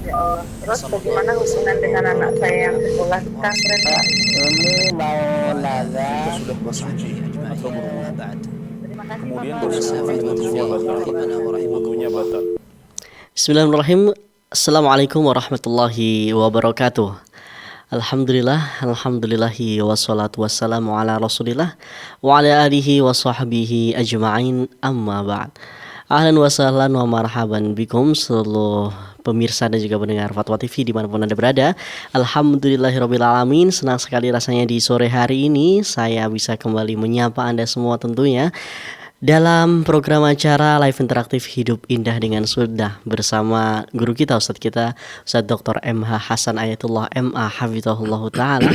Ya Allah. Terus bagaimana hubungan dengan anak saya yang sekolah di pesantren, Pak? Ini mau nanya. Kita sudah bersuci atau berwudu. Terima kasih, Kemudian Bapak. bersuci wudhunya batal. Wudhunya batal. Bismillahirrahmanirrahim. Assalamualaikum warahmatullahi wabarakatuh. Alhamdulillahi wassalatu wassalamu ala rasulillah wa ala alihi wa sahbihi ajma'in, amma ba'd. Ahlan wa sahlan wa marhaban bikum seluruh pemirsa dan juga pendengar Fatwa TV dimanapun Anda berada. Alhamdulillahirrabbilalamin. Senang sekali rasanya di sore hari ini saya bisa kembali menyapa Anda semua tentunya dalam program acara live interaktif Hidup Indah dengan Sunnah bersama guru kita, Ustadz kita, Ustadz Dr. MH Hasan Ayatullah MA Hafizahullah Ta'ala,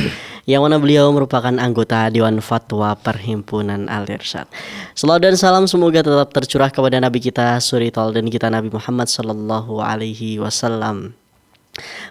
yang mana beliau merupakan anggota Dewan Fatwa Perhimpunan Al-Irsyad. Salawat dan salam semoga tetap tercurah kepada Nabi kita, suri tauladan kita Nabi Muhammad Sallallahu Alaihi Wasallam.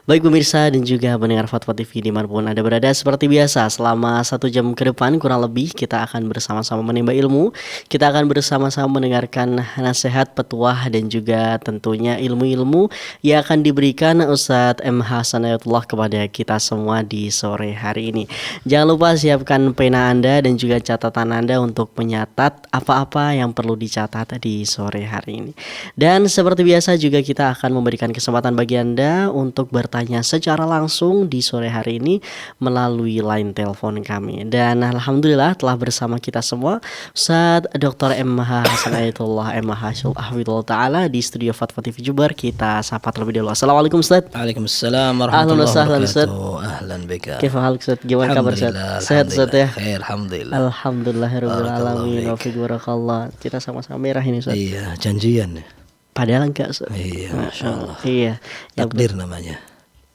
Baik pemirsa dan juga pendengar Fatwa TV dimanapun Anda berada, seperti biasa selama 1 jam ke depan kurang lebih kita akan bersama-sama menimba ilmu. Kita akan bersama-sama mendengarkan nasihat, petuah dan juga tentunya ilmu-ilmu yang akan diberikan Ustadz MH Hasan Ayatullah kepada kita semua di sore hari ini. Jangan lupa siapkan pena Anda dan juga catatan Anda untuk menyatat apa-apa yang perlu dicatat di sore hari ini. Dan seperti biasa juga kita akan memberikan kesempatan bagi Anda untuk bertanya secara langsung di sore hari ini melalui line telepon kami. Dan alhamdulillah telah bersama kita semua Ustadz Dr. MH Hasan Ayatullah MH Hafizahullah Ta'ala di studio Fatwa TV Jember. Kita sapa terlebih dahulu. Assalamualaikum Ustadz. Waalaikumsalam warahmatullahi wabarakatuh. Ahlan bika. Kifahal Ustadz, gimana kabar Ustadz? Sehat Ustadz ya? Khair, alhamdulillah. Alhamdulillahirrahmanirrahim. Alhamdulillah. Kita sama-sama merah ini Ustadz. Iya, janjian. Padahal enggak Ustadz. Iya, Masya Allah. Iya. Takdir namanya.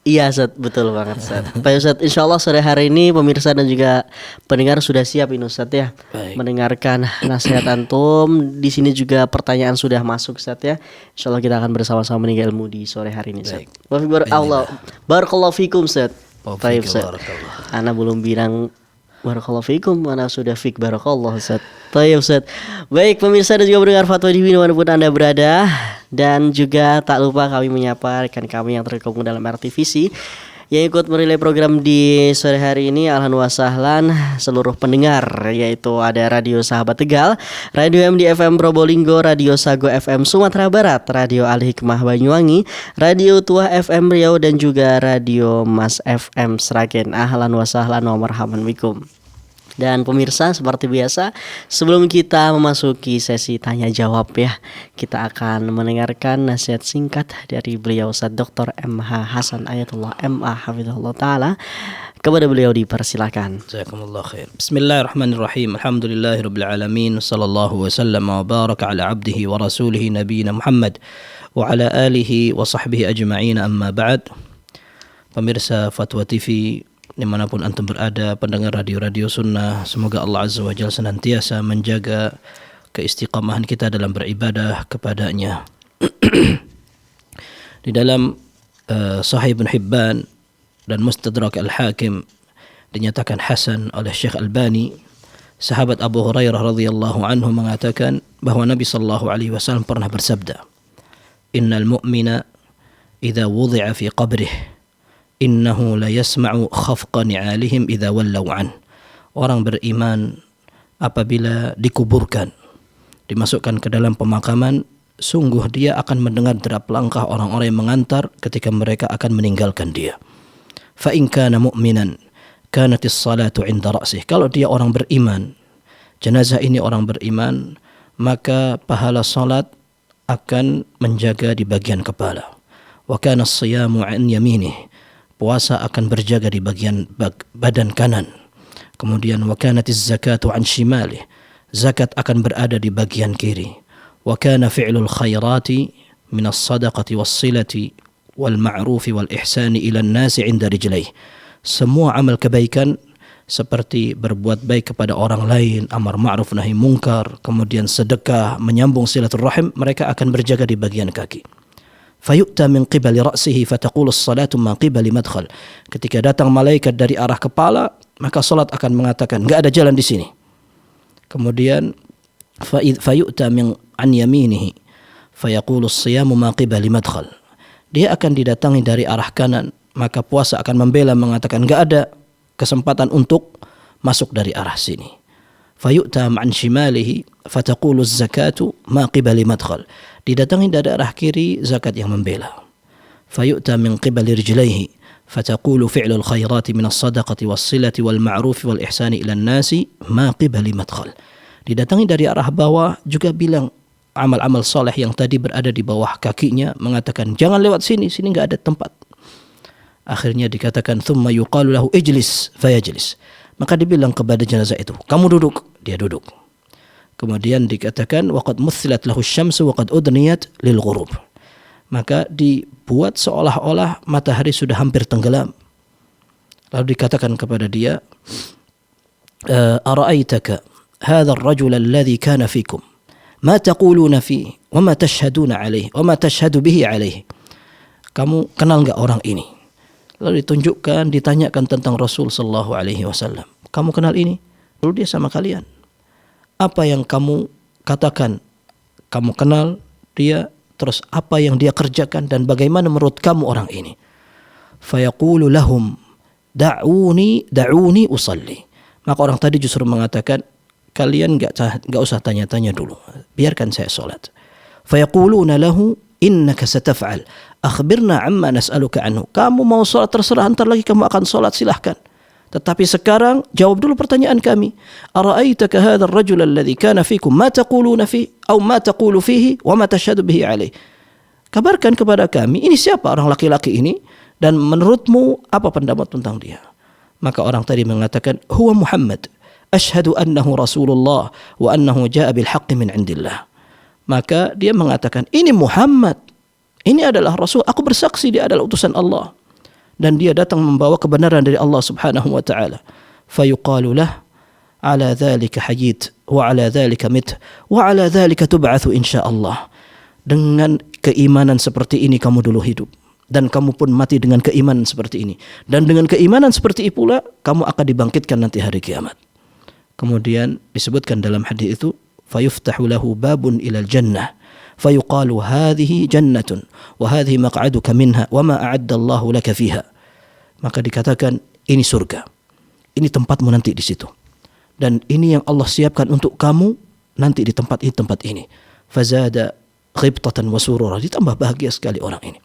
Iya Ustadz, betul banget Ustadz. Baik Ustadz, insya Allah sore hari ini pemirsa dan juga pendengar sudah siap ini Ustadz ya. Baik. Mendengarkan nasihat antum. Di sini juga pertanyaan sudah masuk Ustadz ya. Insya Allah kita akan bersama-sama meninggal ilmu di sore hari ini Ustadz. Barakallahu fikum Ustadz. Baik Ustadz. Ana belum bilang barakallahu fikum, mana sudah fik barakallah Ustaz. Baik Ustaz. Baik pemirsa dan juga pendengar Fatwa TV dimanapun Anda berada. Dan juga tak lupa kami menyapa rekan kami yang tergabung dalam RTVC yang ikut merilai program di sore hari ini. Alhamdulillah sahlan seluruh pendengar, yaitu ada Radio Sahabat Tegal, Radio MD FM Probolinggo, Radio Sago FM Sumatera Barat, Radio Al Hikmah Banyuwangi, Radio Tuah FM Riau dan juga Radio Mas FM Sragen. Ahlan wa sahlan wa marhaban bikum. Dan pemirsa seperti biasa, sebelum kita memasuki sesi tanya jawab ya, kita akan mendengarkan nasihat singkat dari beliau Ustadz Dr. MH Hasan Ayatullah MA Hafizahullah Ta'ala. Kepada beliau dipersilakan. Jazakumullah khair. Bismillahirrahmanirrahim. Alhamdulillahirabbil alamin. Sallallahu wasallam wa baraka ala abdihi wa rasulihi nabiyina Muhammad wa ala alihi wa sahbihi ajma'in, amma ba'd. Pemirsa Fatwa TV dimanapun antum berada, pendengar radio-radio sunnah, semoga Allah Azza wa Jalla senantiasa menjaga keistiqamahan kita dalam beribadah kepadanya. Di dalam Sahih Ibn Hibban dan Mustadrak Al-Hakim dinyatakan hasan oleh Syekh Albani, sahabat Abu Hurairah radhiyallahu anhu mengatakan bahwa Nabi sallallahu alaihi wasallam pernah bersabda, "Innal mu'mina idza wudi'a fi qabrihi innahu la yasma'u khafqa ni'alihim idza wallaw an." Orang beriman apabila dikuburkan, dimasukkan ke dalam pemakaman, sungguh dia akan mendengar derap langkah orang-orang yang mengantar ketika mereka akan meninggalkan dia. Fa in kana mu'minan kanatis salatu 'inda ra'sih. Kalau dia orang beriman, jenazah ini orang beriman, maka pahala salat akan menjaga di bagian kepala. Wa kana as-siyamu 'an yaminih. Puasa akan berjaga di bagian badan kanan. Kemudian wa kanatiz zakatu 'an shimalih. Zakat akan berada di bagian kiri. Wa kana fi'lul khairati minas sadaqati was-silati wal ma'rufi wal ihsani ila an-nasi 'inda rijlaih. Semua amal kebaikan seperti berbuat baik kepada orang lain, amar ma'ruf nahi mungkar, kemudian sedekah, menyambung silaturahim, mereka akan berjaga di bagian kaki. Fayu'ta min qibali ra'sihi fataqulu as-salatu ma qibali madkhal. Ketika datang malaikat dari arah kepala, maka salat akan mengatakan enggak ada jalan di sini. Kemudian fayu'ta min an yaminihi fayaqulu as-siyamu ma qibali madkhal. dia akan didatangi dari arah kanan, maka puasa akan membela mengatakan enggak ada kesempatan untuk masuk dari arah sini. Fayu'ta ma'an shimalihi fataqulu az-zakatu ma qibali madkhal. Didatangi dari arah kiri, zakat yang membela. Fayu'ta min qibali rijlaihi fataqulu fi'lul khairati min as-sadaqati was-silati wal-ma'rufi wal-ihsani ila an-nasi ma qibali madkhal. Didatangi dari arah bawah, juga bilang amal-amal soleh yang tadi berada di bawah kakinya, mengatakan jangan lewat sini, sini enggak ada tempat. Akhirnya dikatakan thumma yuqalu lahu ijlis fayajlis. Maka dibilang kepada jenazah itu, kamu duduk, dia duduk. Kemudian dikatakan waqad muthilat lahu asy-syamsu waqad udniyat lil ghurub. Maka dibuat seolah-olah matahari sudah hampir tenggelam. Lalu dikatakan kepada dia, ara'aitaka hadha ar-rajul alladhi kana fikum ma taquluna fihi wa ma tashhaduna alaihi wa ma tashhadu bihi alaihi. Kamu kenal enggak orang ini? Lalu ditunjukkan, ditanyakan tentang Rasul sallallahu alaihi wasallam. Kamu kenal ini? Lalu dia sama kalian. Apa yang kamu katakan? Kamu kenal dia, terus apa yang dia kerjakan dan bagaimana menurut kamu orang ini? Fayaqulu lahum da'uni usalli. Maka orang tadi justru mengatakan, kalian enggak usah tanya-tanya dulu. Biarkan saya salat. Fayaquluna lahu innaka sataf'al. Akhbirna amma nas'aluka anhu. Kamu mau salat terserah, antar lagi kamu akan salat, silahkan. Tetapi sekarang jawab dulu pertanyaan kami. Ara'aitaka hadzal rajul alladhi kana fikum ma taquluna fi aw ma taqulu fihi wa ma tashhadu bihi alayh. Kabarkan kepada kami, ini siapa orang laki-laki ini dan menurutmu apa pendapat tentang dia? Maka orang tadi mengatakan, huwa Muhammad. Ashhadu annahu Rasulullah wa annahu jaa bil haqqi min indillah. Maka dia mengatakan, ini Muhammad. Ini adalah Rasul, aku bersaksi dia adalah utusan Allah dan dia datang membawa kebenaran dari Allah Subhanahu wa taala. Fayuqalu lah ala dzalika hayyit wa ala dzalika mit wa ala dzalika tub'atsu insyaallah. Dengan keimanan seperti ini kamu dulu hidup dan kamu pun mati dengan keimanan seperti ini, dan dengan keimanan seperti itu pula kamu akan dibangkitkan nanti hari kiamat. Kemudian disebutkan dalam hadis itu, fayuftahu lahu babun ilal jannah fayuqalu hadhihi jannatun wa hadhihi maq'aduka minha wa ma a'adda Allahu laka fiha. Maka dikatakan, ini surga, ini tempatmu nanti di situ, dan ini yang Allah siapkan untuk kamu nanti di tempat ini. Fazada khibtatan wa surura, ditambah bahagia sekali orang ini.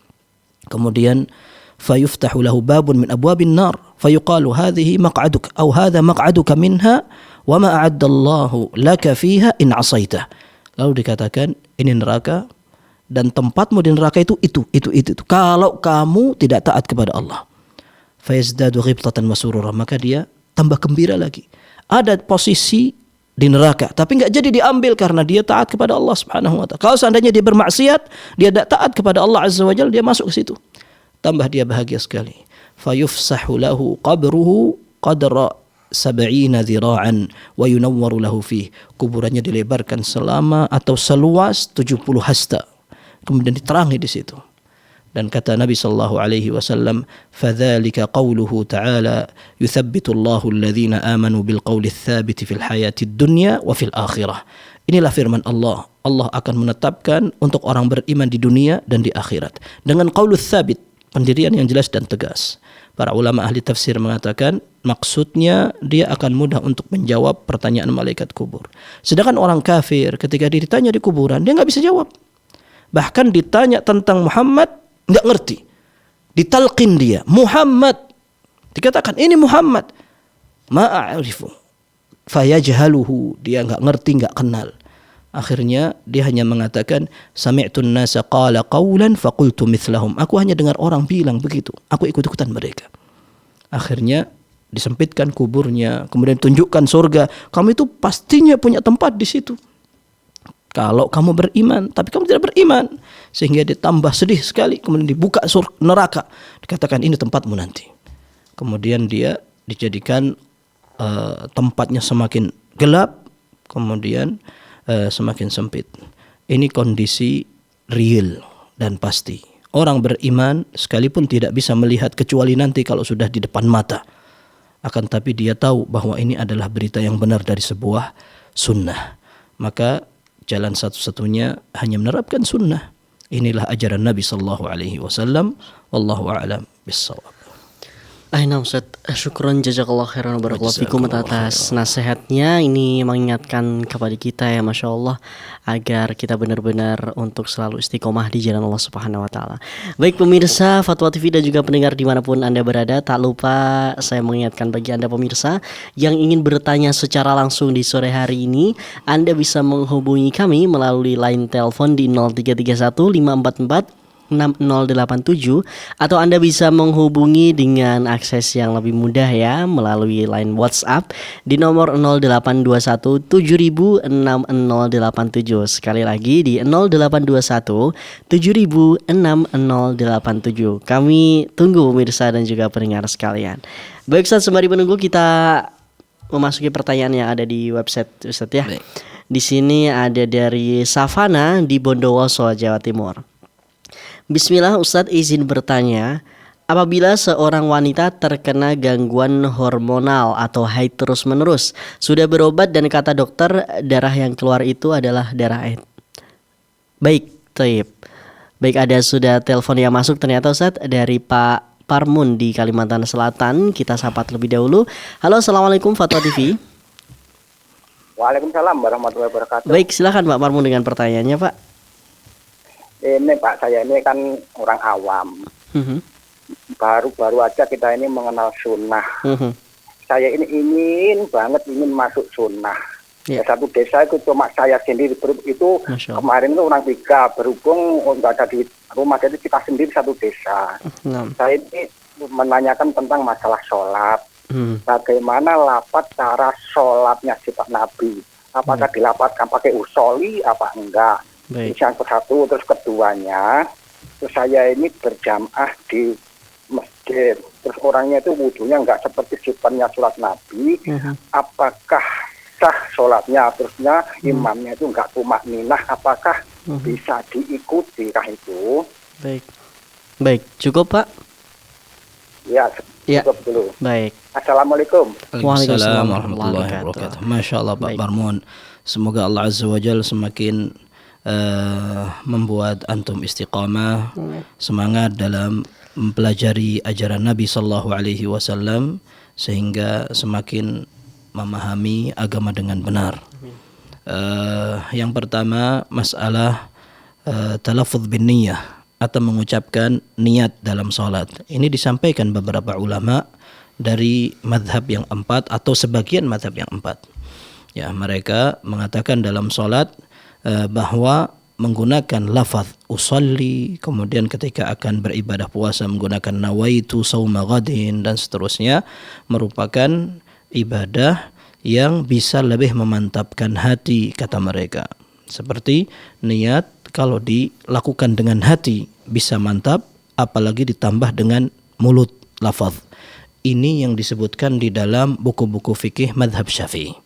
Kemudian fayuftahu lahu babun min abwabin nar fayuqalu hadhihi maq'aduka aw hadha maq'aduka minha wa ma a'adda Allahu laka fiha in 'asaitah. Lalu dikatakan, ini neraka dan tempatmu di neraka itu kalau kamu tidak taat kepada Allah. Fayazdadu ghibtatan wa surura, maka dia tambah gembira lagi. Ada posisi di neraka tapi enggak jadi diambil karena dia taat kepada Allah Subhanahu wa taala. Kalau seandainya dia bermaksiat, dia tidak taat kepada Allah Azza wa Jalla, dia masuk ke situ. Tambah dia bahagia sekali. Fayufsahu lahu qabruhu qadra 70 dhira'an wa yunawwaru lahu fih. Kuburannya dilebarkan selama atau seluas 70 hasta. Kemudian diterangi di situ. Dan kata Nabi sallallahu alaihi wasallam, "Fadzalika qauluhu ta'ala, yuthabbitu Allahu alladhina amanu bil qawli tsabiti fil hayatid dunya wa fil akhirah." Inilah firman Allah. Allah akan menetapkan untuk orang beriman di dunia dan di akhirat dengan qaulul tsabit, pendirian yang jelas dan tegas. Para ulama ahli tafsir mengatakan maksudnya dia akan mudah untuk menjawab pertanyaan malaikat kubur. Sedangkan orang kafir ketika ditanya di kuburan, dia nggak bisa jawab. Bahkan ditanya tentang Muhammad, nggak ngerti. Ditalqin dia, Muhammad. Dikatakan, ini Muhammad. Ma'arifu. Fayajhaluhu. Dia nggak ngerti, nggak kenal. Akhirnya dia hanya mengatakan, sami'tun nasa qala qawlan faqultu mithlahum. Aku hanya dengar orang bilang begitu, aku ikut-ikutan mereka. Akhirnya disempitkan kuburnya, kemudian tunjukkan surga. Kamu itu pastinya punya tempat di situ kalau kamu beriman, tapi kamu tidak beriman. Sehingga ditambah sedih sekali. Kemudian dibuka neraka, dikatakan ini tempatmu nanti. Kemudian dia dijadikan tempatnya semakin gelap, kemudian semakin sempit. Ini kondisi real dan pasti. Orang beriman sekalipun tidak bisa melihat kecuali nanti kalau sudah di depan mata. Akan tapi dia tahu bahwa ini adalah berita yang benar dari sebuah sunnah. Maka jalan satu-satunya hanya menerapkan sunnah. inilah ajaran Nabi sallallahu alaihi wasallam. Wallahu a'lam bissawab. Nah Ustaz, syukron jazakallah khairan barakallahu fikum atas nasihatnya. Ini mengingatkan kepada kita ya Masya Allah, agar kita benar-benar untuk selalu istiqomah di jalan Allah Subhanahu wa Ta'ala. Baik pemirsa Fatwa TV dan juga pendengar dimanapun Anda berada, tak lupa saya mengingatkan bagi Anda pemirsa yang ingin bertanya secara langsung di sore hari ini, Anda bisa menghubungi kami melalui line telepon di 0331 544 6087, atau Anda bisa menghubungi dengan akses yang lebih mudah ya melalui line WhatsApp di nomor 0821 706087. Sekali lagi di 0821 706087. Kami tunggu pemirsa dan juga pendengar sekalian. Baik Ustaz, sembari menunggu kita memasuki pertanyaan yang ada di website Ustaz ya. Baik. Di sini ada dari Savana di Bondowoso, Jawa Timur. Bismillah Ustadz, izin bertanya, apabila seorang wanita terkena gangguan hormonal atau haid terus-menerus, sudah berobat dan kata dokter darah yang keluar itu adalah darah haid. Baik, Taib. Baik, ada sudah telepon yang masuk ternyata Ustadz dari Pak Parmun di Kalimantan Selatan. Kita sapa terlebih dahulu. Halo, Assalamualaikum Fatwa TV. Waalaikumsalam warahmatullahi wabarakatuh. Baik, silakan Pak Parmun dengan pertanyaannya Pak. Ini Pak, saya ini kan orang awam. Baru-baru aja kita ini mengenal sunnah. Saya ini ingin masuk sunnah. Ya. Satu desa itu cuma saya sendiri. Itu kemarin itu orang 3, berhubung nggak ada di rumah, jadi kita sendiri satu desa. Saya ini menanyakan tentang masalah sholat. Bagaimana lafaz cara sholatnya sifat Nabi? Apakah dilapatkan pakai usoli apa enggak? Baik. Yang satu, terus keduanya, terus saya ini berjamaah di masjid, terus orangnya itu wudunya nggak seperti sifatnya sholat Nabi, apakah sah sholatnya? Terusnya imamnya itu nggak tumakninah, apakah bisa diikuti kah itu? Baik, cukup Pak? Ya, cukup dulu. Baik. Assalamualaikum. Waalaikumsalam warahmatullahi wabarakatuh. Masya Allah Pak Parmun, semoga Allah Azza wa Jalla semakin membuat antum istiqamah, semangat dalam mempelajari ajaran Nabi sallallahu alaihi wasallam sehingga semakin memahami agama dengan benar. Yang pertama masalah talaffuz bin niyah atau mengucapkan niat dalam salat. Ini disampaikan beberapa ulama dari mazhab yang 4 atau sebagian mazhab yang 4. Ya, mereka mengatakan dalam salat bahwa menggunakan lafaz usolli, kemudian ketika akan beribadah puasa menggunakan nawaitu sauma ghadin dan seterusnya, merupakan ibadah yang bisa lebih memantapkan hati kata mereka. Seperti niat kalau dilakukan dengan hati bisa mantap, apalagi ditambah dengan mulut lafaz. Ini yang disebutkan di dalam buku-buku fikih mazhab Syafi'i.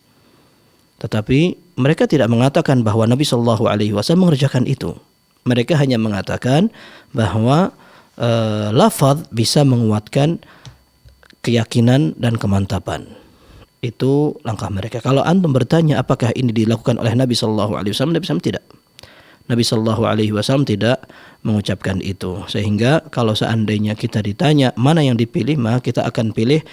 Tetapi mereka tidak mengatakan bahwa Nabi Shallallahu Alaihi Wasallam mengerjakan itu. Mereka hanya mengatakan bahwa lafaz bisa menguatkan keyakinan dan kemantapan. Itu langkah mereka. Kalau antum bertanya apakah ini dilakukan oleh Nabi Shallallahu Alaihi Wasallam, Nabi SAW tidak. Nabi Shallallahu Alaihi Wasallam tidak mengucapkan itu. Sehingga kalau seandainya kita ditanya mana yang dipilih, maka kita akan pilih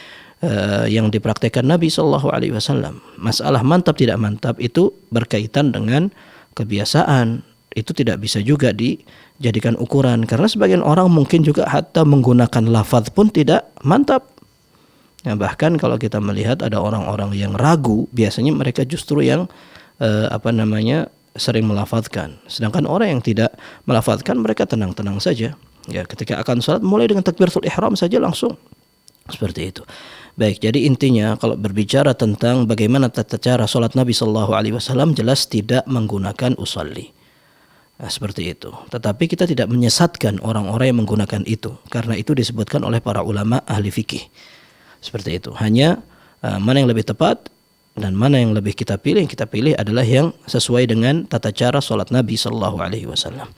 yang dipraktekkan Nabi Shallallahu Alaihi Wasallam. Masalah mantap tidak mantap itu berkaitan dengan kebiasaan. Itu tidak bisa juga dijadikan ukuran, karena sebagian orang mungkin juga hatta menggunakan lafaz pun tidak mantap. Ya, bahkan kalau kita melihat ada orang-orang yang ragu, biasanya mereka justru yang sering melafazkan. Sedangkan orang yang tidak melafazkan, mereka tenang-tenang saja. Ya, ketika akan salat mulai dengan takbiratul ihram saja langsung seperti itu. Baik, jadi intinya kalau berbicara tentang bagaimana tata cara salat Nabi sallallahu alaihi wasallam, jelas tidak menggunakan usolli. Nah, seperti itu. Tetapi kita tidak menyesatkan orang-orang yang menggunakan itu, karena itu disebutkan oleh para ulama ahli fikih. Seperti itu. Hanya mana yang lebih tepat dan mana yang lebih kita pilih adalah yang sesuai dengan tata cara salat Nabi sallallahu alaihi wasallam.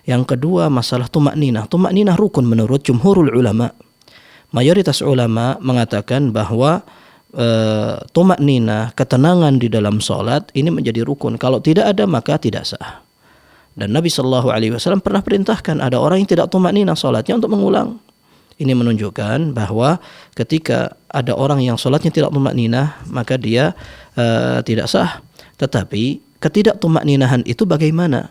Yang kedua, masalah tumakninah. Tumakninah rukun menurut jumhurul ulama. Mayoritas ulama mengatakan bahwa tumakninah, ketenangan di dalam salat ini menjadi rukun. Kalau tidak ada maka tidak sah. Dan Nabi Shallallahu Alaihi Wasallam pernah perintahkan ada orang yang tidak tumakninah salatnya untuk mengulang. Ini menunjukkan bahwa ketika ada orang yang salatnya tidak tumakninah, maka dia tidak sah. Tetapi ketidaktumakninahan itu bagaimana?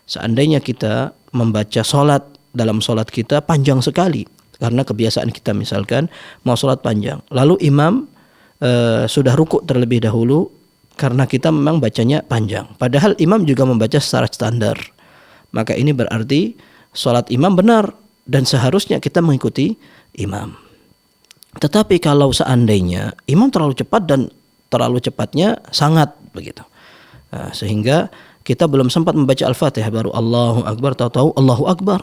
Seandainya kita membaca salat, dalam salat kita panjang sekali karena kebiasaan kita misalkan mau salat panjang, lalu imam sudah rukuk terlebih dahulu karena kita memang bacanya panjang, padahal imam juga membaca secara standar, maka ini berarti salat imam benar dan seharusnya kita mengikuti imam. Tetapi kalau seandainya imam terlalu cepat dan terlalu cepatnya sangat begitu, sehingga kita belum sempat membaca Al-Fatihah baru Allahu Akbar, tahu-tahu Allahu Akbar,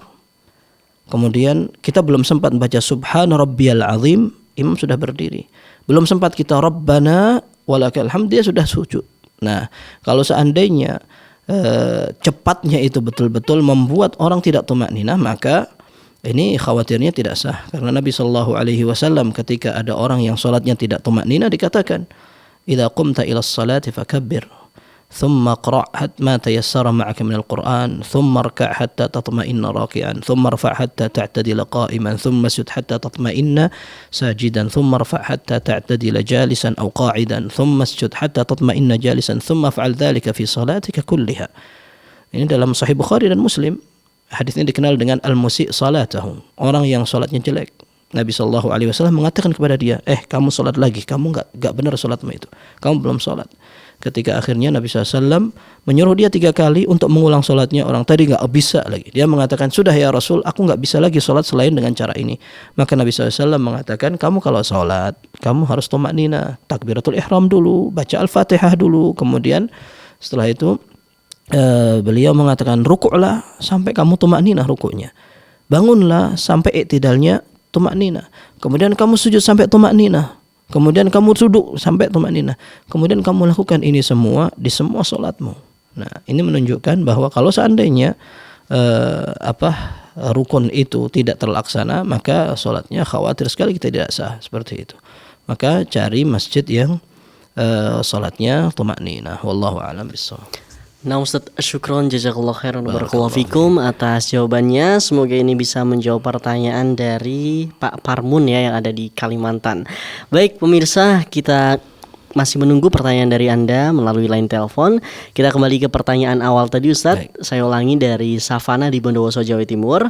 kemudian kita belum sempat membaca Subhana Rabbiyal Azim, imam sudah berdiri, belum sempat kita Rabbana walakal hamd, dia sudah sujud. Nah, kalau seandainya cepatnya itu betul-betul membuat orang tidak tumakninah, maka ini khawatirnya tidak sah. Karena Nabi Shallallahu Alaihi Wasallam ketika ada orang yang salatnya tidak tumakninah dikatakan, "Idza qumta ila sholati fakabbir, thumma qra' ma tayassara ma'aka min al-Qur'an, thumma rka' hatta tatma'inna raki'an, thumma rfa' hatta ta'tadila qa'iman, thumma sujud hatta tatma'inna sajidan, thumma rfa' hatta ta'tadila jalisan aw qa'idan, thumma sujud hatta tatma'inna jalisan, thumma fa'al dhalika fi salatika kulliha." Ini dalam Sahih Bukhari dan Muslim. Hadis ini dikenal dengan al-musi' salatahu, orang yang salatnya jelek. Nabi Shallallahu Alaihi Wasallam mengatakan kepada dia, kamu salat lagi, kamu enggak benar salatmu itu, kamu belum salat. Ketika akhirnya Nabi SAW menyuruh dia 3 kali untuk mengulang salatnya, orang tadi enggak bisa lagi. Dia mengatakan, sudah ya Rasul, aku enggak bisa lagi salat selain dengan cara ini. Maka Nabi SAW mengatakan, kamu kalau salat, kamu harus tumakninah, takbiratul ihram dulu, baca Al-Fatihah dulu, kemudian setelah itu beliau mengatakan, rukuklah sampai kamu tumakninah rukuknya, bangunlah sampai iktidalnya tumakninah, kemudian kamu sujud sampai tumakninah, kemudian kamu duduk sampai tumakninah, kemudian kamu lakukan ini semua di semua salatmu. Nah, ini menunjukkan bahwa kalau seandainya rukun itu tidak terlaksana, maka salatnya khawatir sekali kita tidak sah, seperti itu. Maka cari masjid yang salatnya tumakninah. Wallahu a'lam bishawab. Nah Ustadz, syukron jazakallah khairan barakallahu fikum atas jawabannya. Semoga ini bisa menjawab pertanyaan dari Pak Parmun ya yang ada di Kalimantan. Baik pemirsa, kita masih menunggu pertanyaan dari Anda melalui line telepon. Kita kembali ke pertanyaan awal tadi Ustadz. Saya ulangi dari Savana di Bondowoso, Jawa Timur.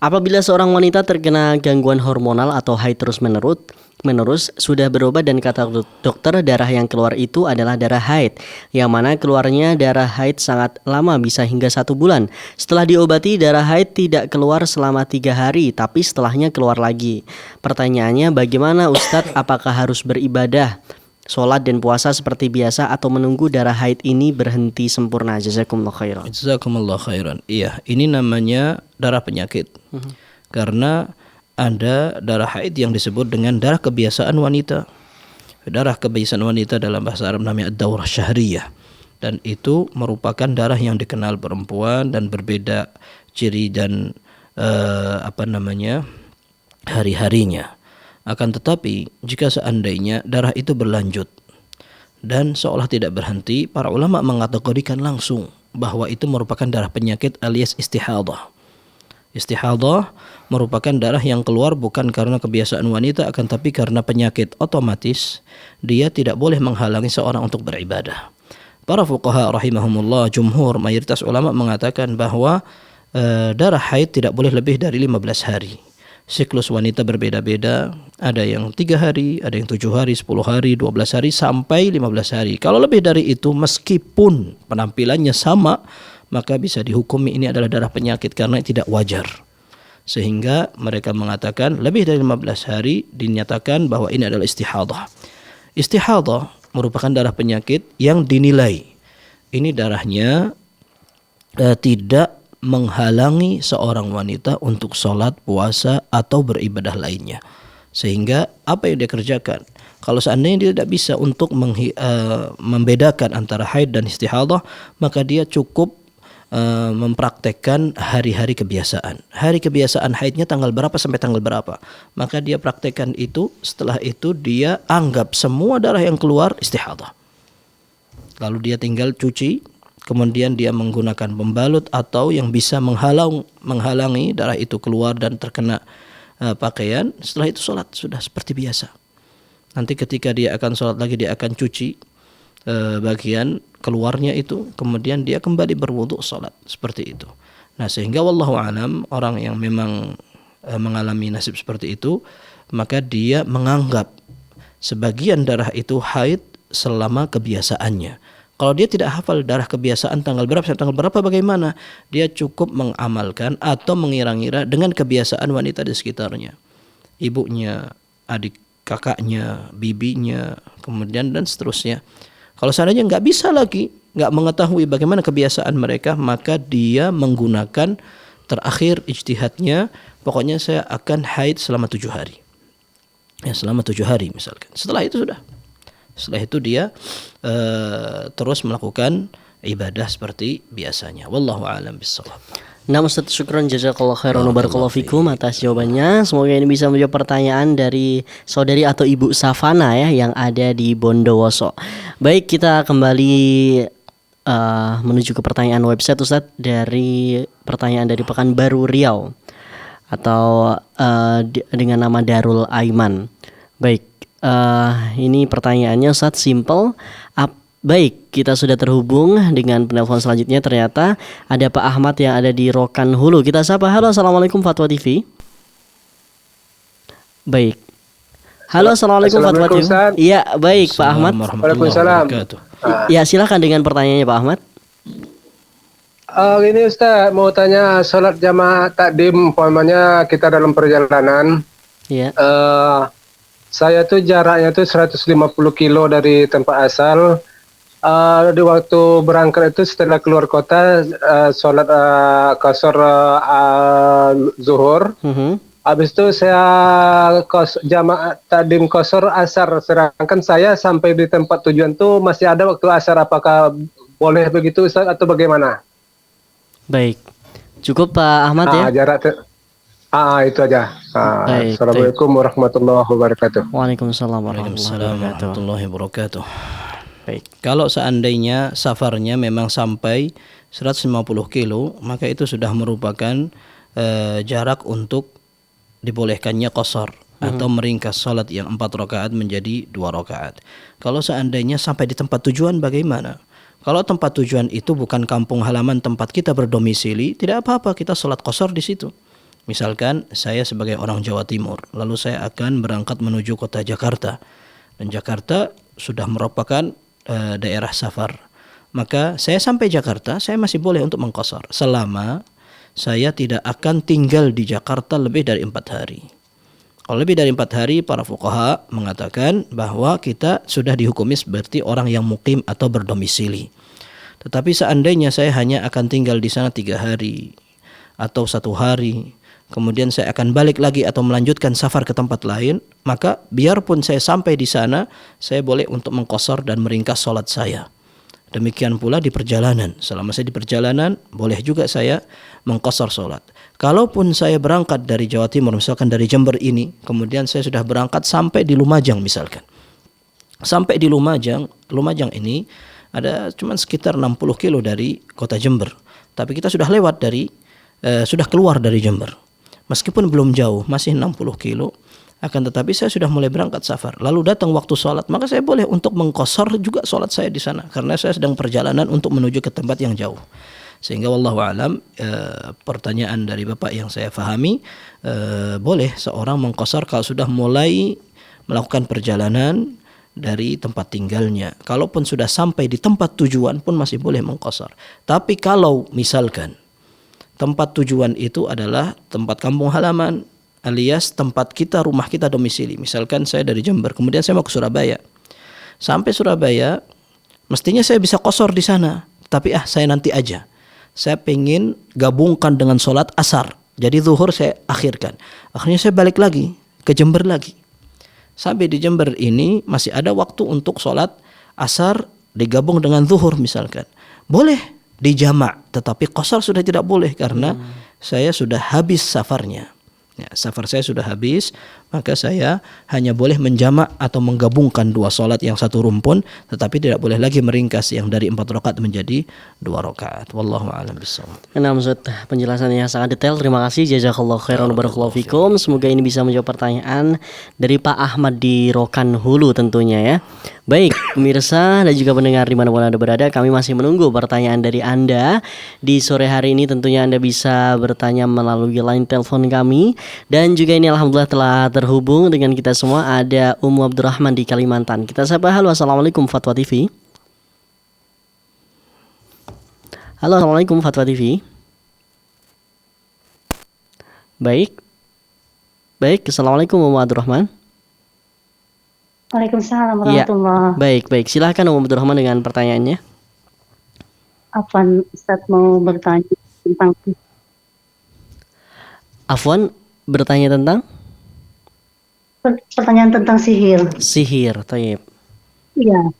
Apabila seorang wanita terkena gangguan hormonal atau haid terus-menerus sudah berobat dan kata dokter darah yang keluar itu adalah darah haid, yang mana keluarnya darah haid sangat lama, bisa hingga 1 bulan. Setelah diobati darah haid tidak keluar selama 3 hari, tapi setelahnya keluar lagi. Pertanyaannya, bagaimana Ustadz, apakah harus beribadah, sholat dan puasa seperti biasa atau menunggu darah haid ini berhenti sempurna? Jazakumullah khairan. Jazakumullah khairan. Iya, ini namanya darah penyakit. Karena ada darah haid yang disebut dengan darah kebiasaan wanita. Darah kebiasaan wanita dalam bahasa Arab namanya ad-daurah syahriyah. Dan itu merupakan darah yang dikenal perempuan dan berbeda ciri dan hari-harinya. Akan tetapi jika seandainya darah itu berlanjut dan seolah tidak berhenti, para ulama mengategorikan langsung bahwa itu merupakan darah penyakit alias istihadah. Istihadah merupakan darah yang keluar bukan karena kebiasaan wanita, akan tapi karena penyakit. Otomatis dia tidak boleh menghalangi seorang untuk beribadah. Para fuqaha rahimahumullah, jumhur mayoritas ulama mengatakan bahwa darah haid tidak boleh lebih dari 15 hari. Siklus wanita berbeda-beda, ada yang 3 hari, ada yang 7 hari, 10 hari, 12 hari, sampai 15 hari. Kalau lebih dari itu, meskipun penampilannya sama, maka bisa dihukumi ini adalah darah penyakit karena tidak wajar. Sehingga mereka mengatakan lebih dari 15 hari dinyatakan bahwa ini adalah istihadah. Istihadah merupakan darah penyakit yang dinilai ini darahnya tidak menghalangi seorang wanita untuk sholat, puasa, atau beribadah lainnya. Sehingga apa yang dia kerjakan, kalau seandainya dia tidak bisa untuk membedakan antara haid dan istihadah, maka dia cukup mempraktekkan hari-hari kebiasaan. Hari kebiasaan haidnya tanggal berapa sampai tanggal berapa, maka dia praktekkan itu. Setelah itu dia anggap semua darah yang keluar istihadah. Lalu dia tinggal cuci, kemudian dia menggunakan pembalut atau yang bisa menghalangi darah itu keluar dan terkena pakaian, setelah itu sholat sudah seperti biasa. Nanti ketika dia akan sholat lagi, dia akan cuci bagian keluarnya itu, kemudian dia kembali berwudu sholat, seperti itu. Nah, sehingga wallahu alam, orang yang memang mengalami nasib seperti itu, maka dia menganggap sebagian darah itu haid selama kebiasaannya. Kalau dia tidak hafal darah kebiasaan tanggal berapa bagaimana, dia cukup mengamalkan atau mengira-ngira dengan kebiasaan wanita di sekitarnya, ibunya, adik kakaknya, bibinya, kemudian dan seterusnya. Kalau seandainya nggak bisa lagi, nggak mengetahui bagaimana kebiasaan mereka, maka dia menggunakan terakhir ijtihadnya, pokoknya saya akan haid selama 7 hari. Ya, selama 7 hari misalkan. Setelah itu sudah. Setelah itu dia terus melakukan ibadah seperti biasanya. Wallahu a'lam bishawab. Nah, Ustaz, syukron jazakallahu khairan wa barakallahu fikum atas jawabannya. Semoga ini bisa menjawab pertanyaan dari saudari atau Ibu Savana ya yang ada di Bondowoso. Baik, kita kembali menuju ke pertanyaan website, Ustaz, dari pertanyaan dari Pekanbaru Riau atau dengan nama Darul Aiman. Baik, ini pertanyaannya, Ustaz, simple. Baik, kita sudah terhubung dengan penelpon selanjutnya. Ternyata ada Pak Ahmad yang ada di Rokan Hulu. Kita sapa. Halo, assalamualaikum Fatwa TV. Baik. Halo, assalamualaikum Fatwa TV. Iya, baik Pak Ahmad. Waalaikumsalam. Ya, silakan dengan pertanyaannya Pak Ahmad. Ini Ustaz, mau tanya sholat jamaah takdim, umpamanya kita dalam perjalanan. Iya. Saya tuh jaraknya tuh 150 kilo dari tempat asal. Di waktu berangkat itu setelah keluar kota, sholat qasar zuhur. Habis itu saya jamaah takdim qasar asar. Sedangkan saya sampai di tempat tujuan tuh masih ada waktu asar. Apakah boleh begitu Ustaz atau bagaimana? Baik, cukup Pak Ahmad ya. Jarak itu aja. Baik, Assalamualaikum warahmatullahi wabarakatuh. Waalaikumsalam warahmatullahi wabarakatuh. Baik. Kalau seandainya safarnya memang sampai 150 kilo, maka itu sudah merupakan jarak untuk dibolehkannya qasar atau meringkas salat yang 4 rakaat menjadi 2 rakaat. Kalau seandainya sampai di tempat tujuan bagaimana? Kalau tempat tujuan itu bukan kampung halaman tempat kita berdomisili, tidak apa-apa, kita salat qasar di situ. Misalkan saya sebagai orang Jawa Timur, lalu saya akan berangkat menuju kota Jakarta, dan Jakarta sudah merupakan daerah safar, maka saya sampai Jakarta saya masih boleh untuk mengqasar selama saya tidak akan tinggal di Jakarta lebih dari 4 hari. Kalau lebih dari 4 hari, para fuqaha mengatakan bahwa kita sudah dihukumi seperti orang yang mukim atau berdomisili. Tetapi seandainya saya hanya akan tinggal di sana 3 hari atau 1 hari, kemudian saya akan balik lagi atau melanjutkan safar ke tempat lain, maka biarpun saya sampai di sana, saya boleh untuk mengqasar dan meringkas sholat saya. Demikian pula di perjalanan. Selama saya di perjalanan, boleh juga saya mengqasar sholat. Kalaupun saya berangkat dari Jawa Timur, misalkan dari Jember ini, kemudian saya sudah berangkat sampai di Lumajang misalkan. Sampai di Lumajang ini ada cuma sekitar 60 kilo dari kota Jember. Tapi kita sudah lewat sudah keluar dari Jember. Meskipun belum jauh, masih 60 kilo, akan tetapi saya sudah mulai berangkat safar. Lalu datang waktu sholat, maka saya boleh untuk mengqasar juga sholat saya di sana, karena saya sedang perjalanan untuk menuju ke tempat yang jauh. Sehingga wallahu alam, pertanyaan dari Bapak yang saya fahami, boleh seorang mengqasar kalau sudah mulai melakukan perjalanan dari tempat tinggalnya. Kalaupun sudah sampai di tempat tujuan pun masih boleh mengqasar. Tapi kalau misalkan tempat tujuan itu adalah tempat kampung halaman alias tempat kita, rumah kita domisili. Misalkan saya dari Jember, kemudian saya mau ke Surabaya. Sampai Surabaya, mestinya saya bisa qasar di sana. Tapi saya nanti aja. Saya pengen gabungkan dengan sholat asar. Jadi zuhur saya akhirkan. Akhirnya saya balik lagi ke Jember lagi. Sampai di Jember ini masih ada waktu untuk sholat asar digabung dengan zuhur misalkan. Boleh dijamak, tetapi qasar sudah tidak boleh karena saya sudah habis safarnya. Ya, safar saya sudah habis, maka saya hanya boleh menjamak atau menggabungkan 2 salat yang satu rumpun, tetapi tidak boleh lagi meringkas yang dari 4 rakaat menjadi 2 rakaat. Wallahu a'lam bishawab. Nah, Ustaz, penjelasannya sangat detail. Terima kasih, jazakallahu khairan, barakallahu fikum. Semoga ini bisa menjawab pertanyaan dari Pak Ahmad di Rokan Hulu tentunya ya. Baik, pemirsa dan juga pendengar dimanapun Anda berada, kami masih menunggu pertanyaan dari Anda. Di sore hari ini tentunya Anda bisa bertanya melalui line telepon kami. Dan juga ini alhamdulillah telah terhubung dengan kita semua. Ada Ummu Abdurrahman di Kalimantan. Kita sapa, halo, assalamualaikum Fatwa TV. Halo, assalamualaikum Fatwa TV. Baik, assalamualaikum Ummu Abdurrahman. Waalaikumsalam Ya, warahmatullahi. baik. Silahkan Ummu Abdurrahman dengan pertanyaannya. Afwan, Ustaz mau bertanya tentang Afwan, bertanya tentang pertanyaan tentang sihir. sihir. Taib. Iya,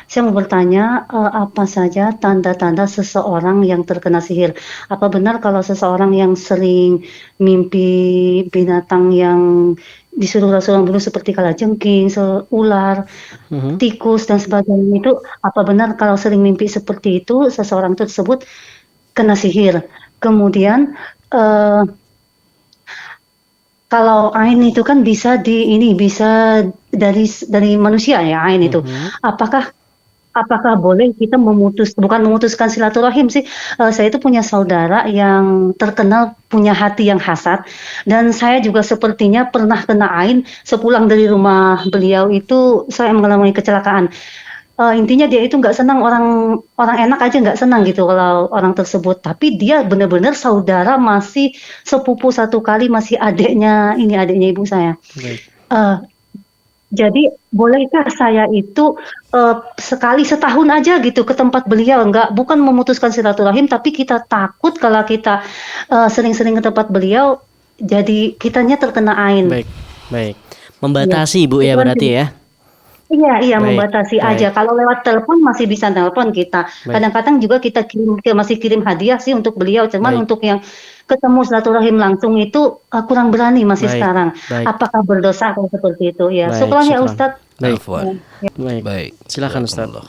saya mau bertanya apa saja tanda-tanda seseorang yang terkena sihir? Apa benar kalau seseorang yang sering mimpi binatang yang disuruh Rasulullah dulu seperti kalajengking, ular, tikus dan sebagainya itu, apa benar kalau sering mimpi seperti itu seseorang tersebut kena sihir? Kemudian kalau ain itu kan bisa bisa dari manusia ya, ain itu. Apakah boleh kita bukan memutuskan silaturahim sih. Saya itu punya saudara yang terkenal punya hati yang hasad, dan saya juga sepertinya pernah kena ain. Sepulang dari rumah beliau itu saya mengalami kecelakaan. Intinya dia itu nggak senang, orang enak aja nggak senang gitu kalau orang tersebut. Tapi dia benar-benar saudara, masih sepupu satu kali, masih adiknya ibu saya. Jadi bolehkah saya itu sekali setahun aja gitu ke tempat beliau, bukan memutuskan silaturahim, tapi kita takut kalau kita sering-sering ke tempat beliau, jadi kitanya terkena ain. Baik. Membatasi Ibu ya berarti ya. Iya, membatasi aja. Kalau lewat telepon masih bisa telepon kita. Kadang-kadang juga kita masih kirim hadiah sih untuk beliau. Cuman untuk yang ketemu silaturahim langsung itu kurang berani masih sekarang. Apakah berdosa kalau seperti itu? Ya, syukur ya Ustadz. Baik. Silakan Ustadz.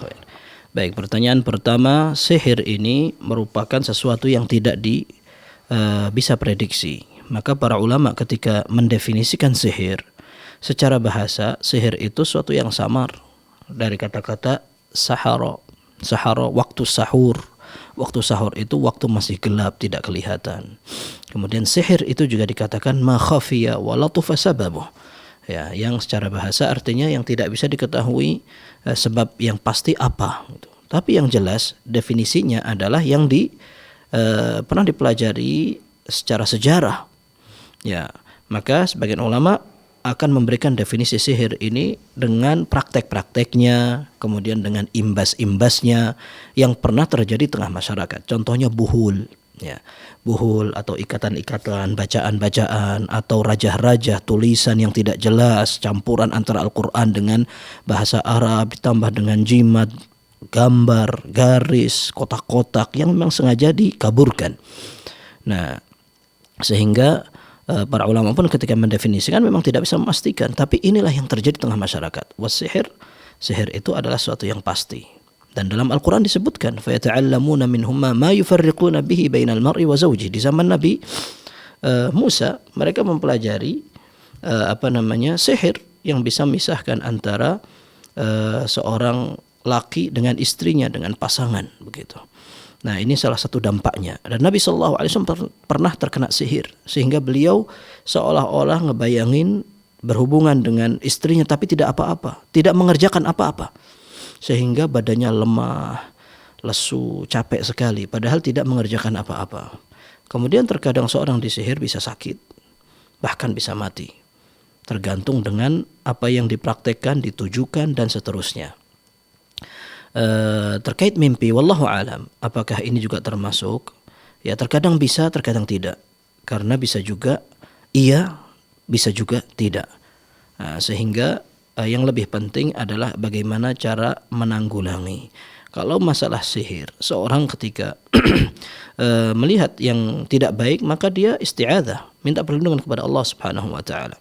Baik, pertanyaan pertama, sihir ini merupakan sesuatu yang tidak bisa prediksi. Maka para ulama ketika mendefinisikan sihir, secara bahasa, sihir itu suatu yang samar dari kata-kata sahara. Sahara, waktu sahur. Waktu sahur itu waktu masih gelap, tidak kelihatan. Kemudian sihir itu juga dikatakan ma khafiya wa latufa sababuh. Ya, yang secara bahasa artinya yang tidak bisa diketahui sebab yang pasti apa. Tapi yang jelas definisinya adalah yang pernah dipelajari secara sejarah. Ya, maka sebagian ulama akan memberikan definisi sihir ini dengan praktek-prakteknya, kemudian dengan imbas-imbasnya yang pernah terjadi di tengah masyarakat. Contohnya buhul, ya, buhul atau ikatan-ikatan, bacaan-bacaan atau rajah-rajah, tulisan yang tidak jelas, campuran antara Al-Quran dengan bahasa Arab ditambah dengan jimat, gambar, garis, kotak-kotak yang memang sengaja dikaburkan. Nah, sehingga para ulama pun ketika mendefinisikan memang tidak bisa memastikan, tapi inilah yang terjadi di tengah masyarakat. Wasihir, sihir itu adalah suatu yang pasti. Dan dalam Al-Quran disebutkan, فَيَتَعَلَّمُونَ مِنْهُمَا مَا يُفَرِّقُونَ بِهِ بَيْنَ الْمَرْءِ وَزَوْجِهِ. Di zaman Nabi Musa, mereka mempelajari sihir yang bisa memisahkan antara seorang laki dengan istrinya, dengan pasangan, begitu. Nah, ini salah satu dampaknya. Dan Nabi SAW pernah terkena sihir, sehingga beliau seolah-olah ngebayangin berhubungan dengan istrinya tapi tidak apa-apa, tidak mengerjakan apa-apa, sehingga badannya lemah, lesu, capek sekali, padahal tidak mengerjakan apa-apa. Kemudian terkadang seorang disihir bisa sakit, bahkan bisa mati, tergantung dengan apa yang dipraktekkan, ditujukan, dan seterusnya. Terkait mimpi, wallahu alam, apakah ini juga termasuk? Ya, terkadang bisa, terkadang tidak, karena bisa juga iya, bisa juga tidak. Sehingga yang lebih penting adalah bagaimana cara menanggulangi. Kalau masalah sihir, seorang ketika melihat yang tidak baik, maka dia isti'adzah, minta perlindungan kepada Allah Subhanahu wa taala.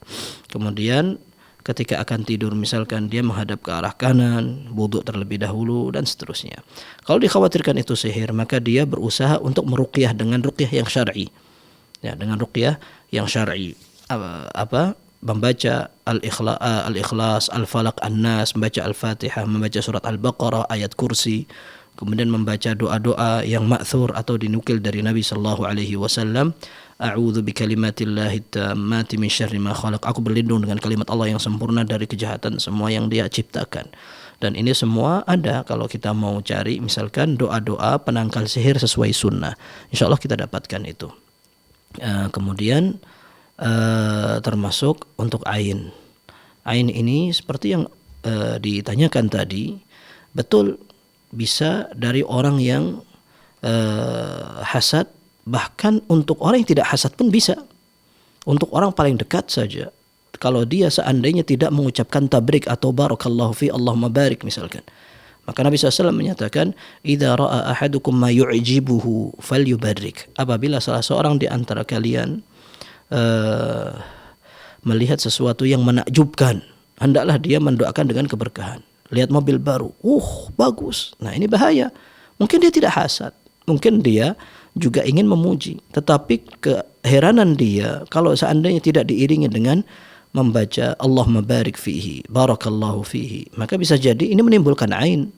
Kemudian ketika akan tidur misalkan dia menghadap ke arah kanan, wudu terlebih dahulu dan seterusnya. Kalau dikhawatirkan itu sihir, maka dia berusaha untuk meruqyah dengan ruqyah yang syar'i. Ya, dengan ruqyah yang syar'i. Membaca Al-Ikhlas, Al-Falaq, An-Nas, membaca Al-Fatihah, membaca surat Al-Baqarah, ayat kursi, kemudian membaca doa-doa yang ma'thur atau dinukil dari Nabi sallallahu alaihi wasallam. A'udzu bikalimatillahi tammati min syarri ma khalaq. Aku berlindung dengan kalimat Allah yang sempurna dari kejahatan semua yang Dia ciptakan. Dan ini semua ada kalau kita mau cari misalkan doa-doa penangkal sihir sesuai sunnah. Insyaallah kita dapatkan itu. Kemudian termasuk untuk ain. Ain ini seperti yang ditanyakan tadi, betul bisa dari orang yang hasad, bahkan untuk orang yang tidak hasad pun bisa. Untuk orang paling dekat saja, kalau dia seandainya tidak mengucapkan tabrik atau barakallahu fi, Allahumma barik misalkan, maka Nabi SAW menyatakan, idza ra'a ahadukum ma yu'jibuhu falyubarrik. Apabila salah seorang di antara kalian melihat sesuatu yang menakjubkan, hendaklah dia mendoakan dengan keberkahan. Lihat mobil baru, bagus. Nah, ini bahaya. Mungkin dia tidak hasad, mungkin dia juga ingin memuji, tetapi keheranan dia kalau seandainya tidak diiringi dengan membaca Allahumma barik fihi, barakallahu fihi, maka bisa jadi ini menimbulkan ain.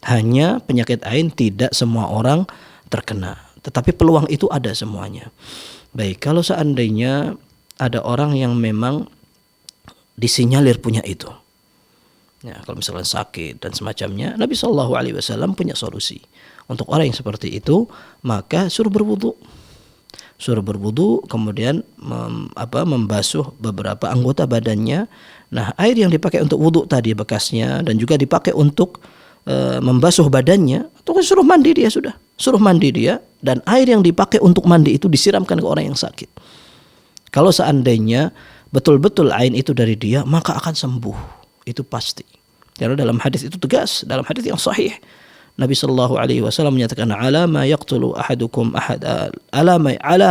Hanya penyakit ain tidak semua orang terkena, tetapi peluang itu ada semuanya. Baik, kalau seandainya ada orang yang memang disinyalir punya itu, ya, kalau misalnya sakit dan semacamnya, Nabi SAW punya solusi. Untuk orang yang seperti itu, maka suruh berwudu, kemudian membasuh beberapa anggota badannya. Nah, air yang dipakai untuk wudu tadi bekasnya, dan juga dipakai untuk membasuh badannya, atau suruh mandi dia, dan air yang dipakai untuk mandi itu disiramkan ke orang yang sakit. Kalau seandainya betul-betul ain itu dari dia, maka akan sembuh, itu pasti. Karena dalam hadis itu tegas, dalam hadis yang sahih, Nabi sallallahu alaihi wasallam menyatakan, ala ma yaqtulu ahadukum ahad, ala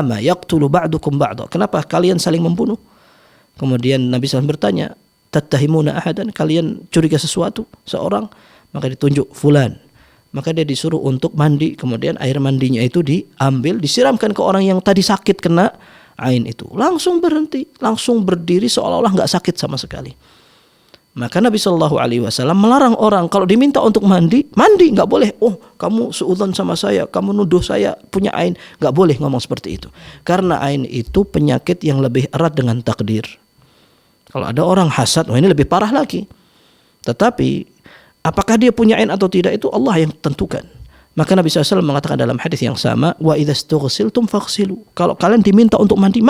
ma yaqtulu ba'dukum ba'da. Kenapa kalian saling membunuh? Kemudian Nabi SAW bertanya, tattahimuna ahadan, kalian curiga sesuatu seorang? Maka ditunjuk fulan, maka dia disuruh untuk mandi, kemudian air mandinya itu diambil, disiramkan ke orang yang tadi sakit kena ain itu, langsung berhenti, langsung berdiri seolah-olah nggak sakit sama sekali. Maka Nabi Shallallahu Alaihi Wasallam melarang orang kalau diminta untuk mandi nggak boleh. Oh, kamu suudzon sama saya, kamu nuduh saya punya ain, nggak boleh ngomong seperti itu. Karena ain itu penyakit yang lebih erat dengan takdir. Kalau ada orang hasad, ini lebih parah lagi. Tetapi apakah dia punya ain atau tidak itu Allah yang tentukan. Maka Nabi SAW mengatakan dalam hadis yang sama, wa idza stughsiltum faghsilu. Kalau kalian diminta untuk mandi.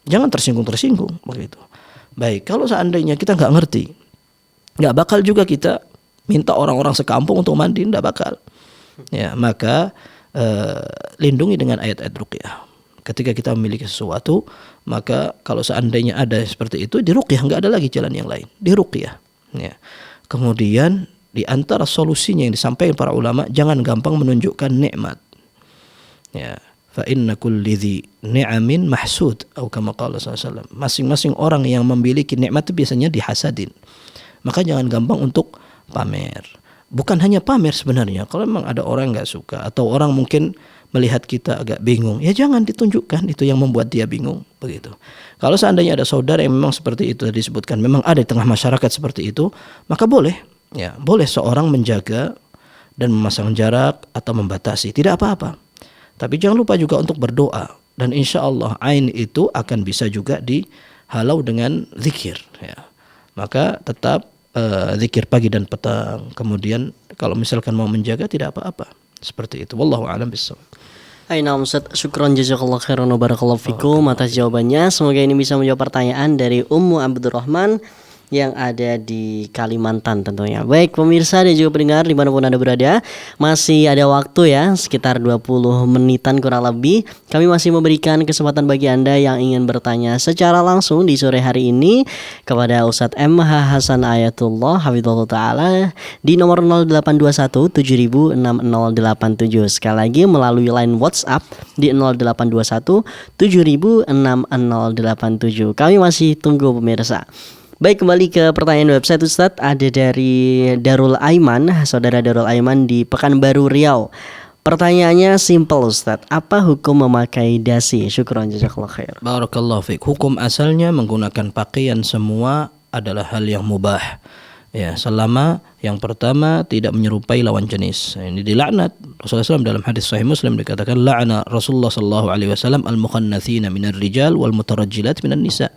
Jangan tersinggung begitu. Baik, kalau seandainya kita nggak ngerti, nggak bakal juga kita minta orang-orang sekampung untuk mandi, nggak bakal. Ya, maka lindungi dengan ayat-ayat ruqyah. Ketika kita memiliki sesuatu, maka kalau seandainya ada seperti itu, di ruqyah, nggak ada lagi jalan yang lain, di ruqyah. Ya. Kemudian di antara solusinya yang disampaikan para ulama, jangan gampang menunjukkan nikmat. Ya. Fa inna kulli dzi ni'amin mahsud, atau kama qala sallallahu. Masing-masing orang yang memiliki nikmat itu biasanya dihasadin. Maka jangan gampang untuk pamer. Bukan hanya pamer sebenarnya. Kalau memang ada orang enggak suka atau orang mungkin melihat kita agak bingung, ya jangan ditunjukkan itu yang membuat dia bingung, begitu. Kalau seandainya ada saudara yang memang seperti itu disebutkan, memang ada di tengah masyarakat seperti itu, maka boleh seorang menjaga dan memasang jarak atau membatasi, tidak apa-apa. Tapi jangan lupa juga untuk berdoa, dan insya Allah ain itu akan bisa juga dihalau dengan zikir. Ya. Maka tetap zikir pagi dan petang. Kemudian kalau misalkan mau menjaga tidak apa-apa. Seperti itu. Wallahu a'lam bishawab. Aina Ustaz, syukron jazakallahu khairan wa barakallahu fikum atas jawabannya. Semoga ini bisa menjawab pertanyaan dari Ummu Abdurrahman yang ada di Kalimantan tentunya. Baik pemirsa dan juga pendengar dimanapun Anda berada, masih ada waktu ya, sekitar 20 menitan kurang lebih. Kami masih memberikan kesempatan bagi Anda yang ingin bertanya secara langsung di sore hari ini kepada Ustadz MH Hasan Ayatullah Hafizahullah Ta'ala di nomor 0821 706087. Sekali lagi melalui line WhatsApp di 0821 706087. Kami masih tunggu pemirsa. Baik, kembali ke pertanyaan website Ustadz. Ada dari Darul Aiman, saudara Darul Aiman di Pekanbaru Riau. Pertanyaannya simple Ustadz, apa hukum memakai dasi? Syukron jazakallah khair. Barakallahu fiik. Hukum asalnya menggunakan pakaian semua adalah hal yang mubah. Ya, selama yang pertama tidak menyerupai lawan jenis. Ini dilaknat Rasulullah SAW dalam hadis Sahih Muslim, dikatakan la'ana Rasulullah SAW al-mukhannatsina minar rijal wal mutarajjilat minan nisa.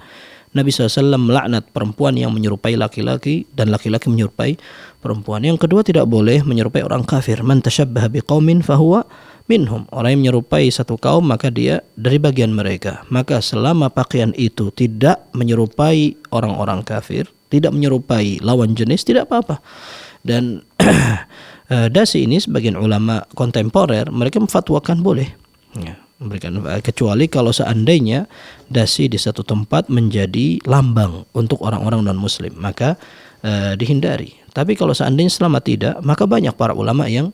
Nabi SAW melaknat perempuan yang menyerupai laki-laki dan laki-laki menyerupai perempuan. Yang kedua, tidak boleh menyerupai orang kafir. Man tashabbaha biqaumin fahuwa minhum. Orang yang menyerupai satu kaum maka dia dari bagian mereka. Maka selama pakaian itu tidak menyerupai orang-orang kafir, tidak menyerupai lawan jenis, tidak apa-apa. Dan dasi ini sebagian ulama kontemporer mereka memfatwakan boleh. Ya, memberikan, kecuali kalau seandainya dasi di satu tempat menjadi lambang untuk orang-orang non muslim, maka dihindari. Tapi kalau seandainya selama tidak, maka banyak para ulama yang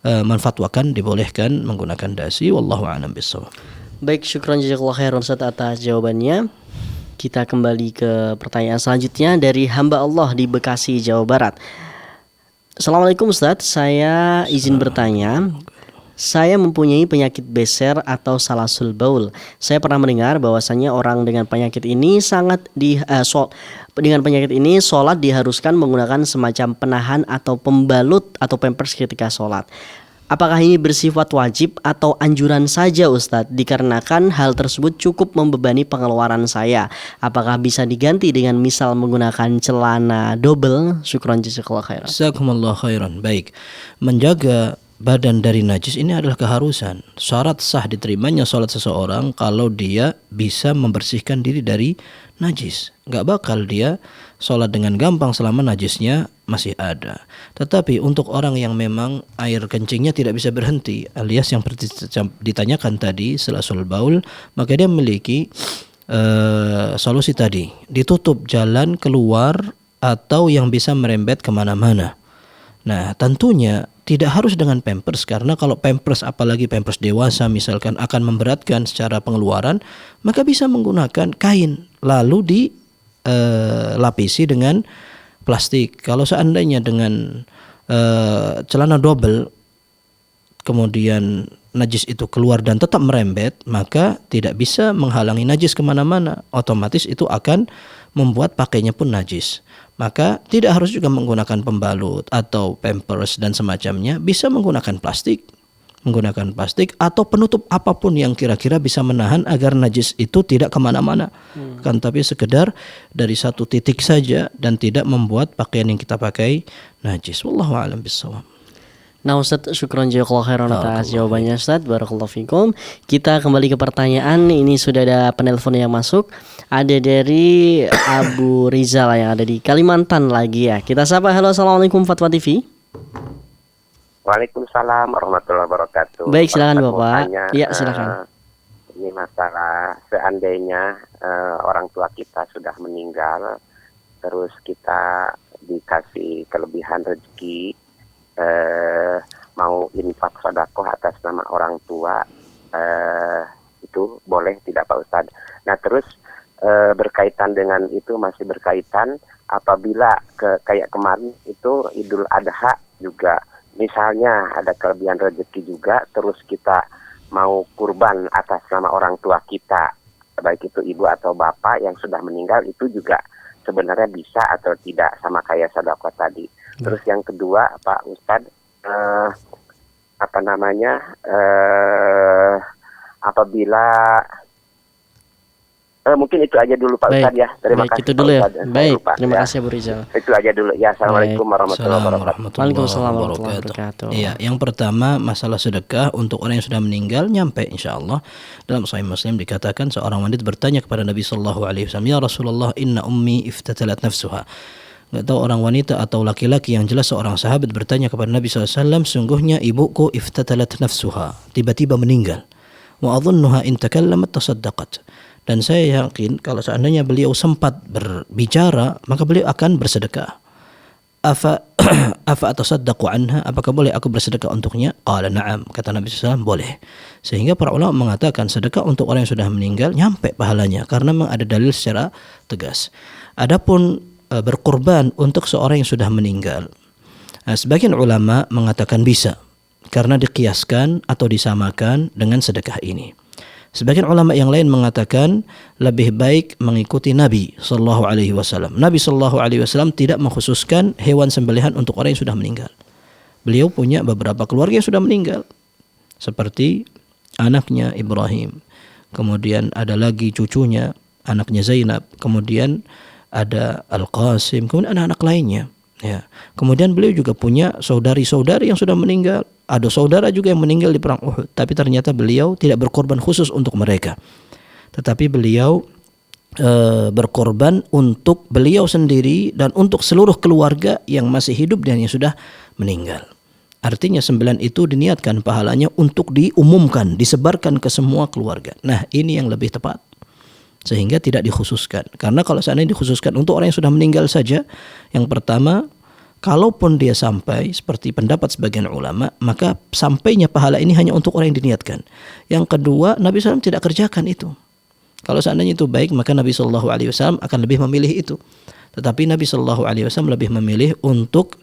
menfatwakan dibolehkan menggunakan dasi. Wallahu a'lam bishawab. Baik, syukran jazakallahu khairan Ustaz atas jawabannya. Kita kembali ke pertanyaan selanjutnya dari hamba Allah di Bekasi, Jawa Barat. Assalamualaikum Ustaz, saya izin bertanya. Saya mempunyai penyakit beser atau salasul baul. Saya pernah mendengar bahwasannya orang dengan penyakit ini sholat diharuskan menggunakan semacam penahan atau pembalut atau pampers ketika sholat. Apakah ini bersifat wajib atau anjuran saja Ustadz? Dikarenakan hal tersebut cukup membebani pengeluaran saya. Apakah bisa diganti dengan misal menggunakan celana double? Syukran jazakallahu khairan. Jazakumullah khairan. Baik, menjaga badan dari najis ini adalah keharusan. Syarat sah diterimanya sholat seseorang kalau dia bisa membersihkan diri dari najis. Gak bakal dia sholat dengan gampang selama najisnya masih ada. Tetapi untuk orang yang memang air kencingnya tidak bisa berhenti, alias yang ditanyakan tadi salasul baul, maka dia memiliki solusi tadi. Ditutup jalan keluar atau yang bisa merembet kemana-mana. Nah, tentunya tidak harus dengan pampers, karena kalau pampers, apalagi pampers dewasa misalkan, akan memberatkan secara pengeluaran, maka bisa menggunakan kain lalu dilapisi dengan plastik. Kalau seandainya dengan celana double kemudian najis itu keluar dan tetap merembet, maka tidak bisa menghalangi najis kemana-mana. Otomatis itu akan membuat pakainya pun najis. Maka tidak harus juga menggunakan pembalut atau pampers dan semacamnya. Bisa menggunakan plastik atau penutup apapun yang kira-kira bisa menahan agar najis itu tidak kemana-mana. Kan tapi sekedar dari satu titik saja dan tidak membuat pakaian yang kita pakai najis. Wallahu a'lam bishawab. Nah Ustadz, syukron jazakallahu khairan atas jawabannya Ustadz, barakallahu fikum. Kita kembali ke pertanyaan. Ini sudah ada penelpon yang masuk. Ada dari Abu Rizal yang ada di Kalimantan lagi ya. Kita sapa. Halo, assalamualaikum Fatwa TV. Waalaikumsalam warahmatullahi wabarakatuh. Baik, silakan Bapak. Iya, silakan. Ini masalah seandainya orang tua kita sudah meninggal, terus kita dikasih kelebihan rezeki, mau infak sedekah atas nama orang tua, itu boleh tidak Pak Ustadz? Nah terus berkaitan dengan itu, masih berkaitan apabila kayak kemarin itu Idul Adha juga, misalnya ada kelebihan rezeki juga, terus kita mau kurban atas nama orang tua kita, baik itu ibu atau bapak yang sudah meninggal, itu juga sebenarnya bisa atau tidak, sama kayak sedekah tadi. Terus yang kedua Pak Ustadz, apabila Mungkin itu aja dulu Pak Ustadz ya. Terima baik, kasih itu dulu Pak ya. Ustadz. Saya Baik, lupa, terima ya. kasih Abu Rizal. Itu aja dulu. Ya, assalamualaikum warahmatullahi wabarakatuh. Waalaikumsalam warahmatullahi wabarakatuh. Iya, yang pertama masalah sedekah untuk orang yang sudah meninggal nyampe insyaallah. Dalam Sahih Muslim dikatakan seorang wanita bertanya kepada Nabi sallallahu alaihi wasallam, "Ya Rasulullah, inna ummi iftatalat nafsuha." Enggak tahu orang wanita atau laki-laki, yang jelas seorang sahabat bertanya kepada Nabi sallallahu alaihi wasallam, "Sungguhnya ibuku iftatalat nafsuha, tiba-tiba meninggal. Wa adhunnuha in takallamat tasaddaqat." Dan saya yakin kalau seandainya beliau sempat berbicara, maka beliau akan bersedekah. Afa atasaddaqu anha, apakah boleh aku bersedekah untuknya? Qala na'am, kata Nabi SAW, boleh. Sehingga para ulama mengatakan sedekah untuk orang yang sudah meninggal nyampe pahalanya, karena memang ada dalil secara tegas. Adapun berkorban untuk seorang yang sudah meninggal, sebagian ulama mengatakan bisa, karena dikiaskan atau disamakan dengan sedekah ini. Sebagian ulama yang lain mengatakan lebih baik mengikuti Nabi sallallahu alaihi wasallam. Nabi sallallahu alaihi wasallam tidak mengkhususkan hewan sembelihan untuk orang yang sudah meninggal. Beliau punya beberapa keluarga yang sudah meninggal, seperti anaknya Ibrahim, kemudian ada lagi cucunya, anaknya Zainab, kemudian ada Al-Qasim, kemudian anak-anak lainnya. Ya. Kemudian beliau juga punya saudari-saudari yang sudah meninggal. Ada saudara juga yang meninggal di perang Uhud, tapi ternyata beliau tidak berkorban khusus untuk mereka. Tetapi beliau berkorban untuk beliau sendiri dan untuk seluruh keluarga yang masih hidup dan yang sudah meninggal. Artinya sembilan itu diniatkan pahalanya untuk diumumkan, disebarkan ke semua keluarga. Nah, ini yang lebih tepat. Sehingga tidak dikhususkan. Karena kalau seandainya dikhususkan untuk orang yang sudah meninggal saja, yang pertama, kalaupun dia sampai seperti pendapat sebagian ulama, maka sampainya pahala ini hanya untuk orang yang diniatkan. Yang kedua, Nabi SAW tidak kerjakan itu. Kalau seandainya itu baik, maka Nabi SAW akan lebih memilih itu. Tetapi Nabi SAW lebih memilih untuk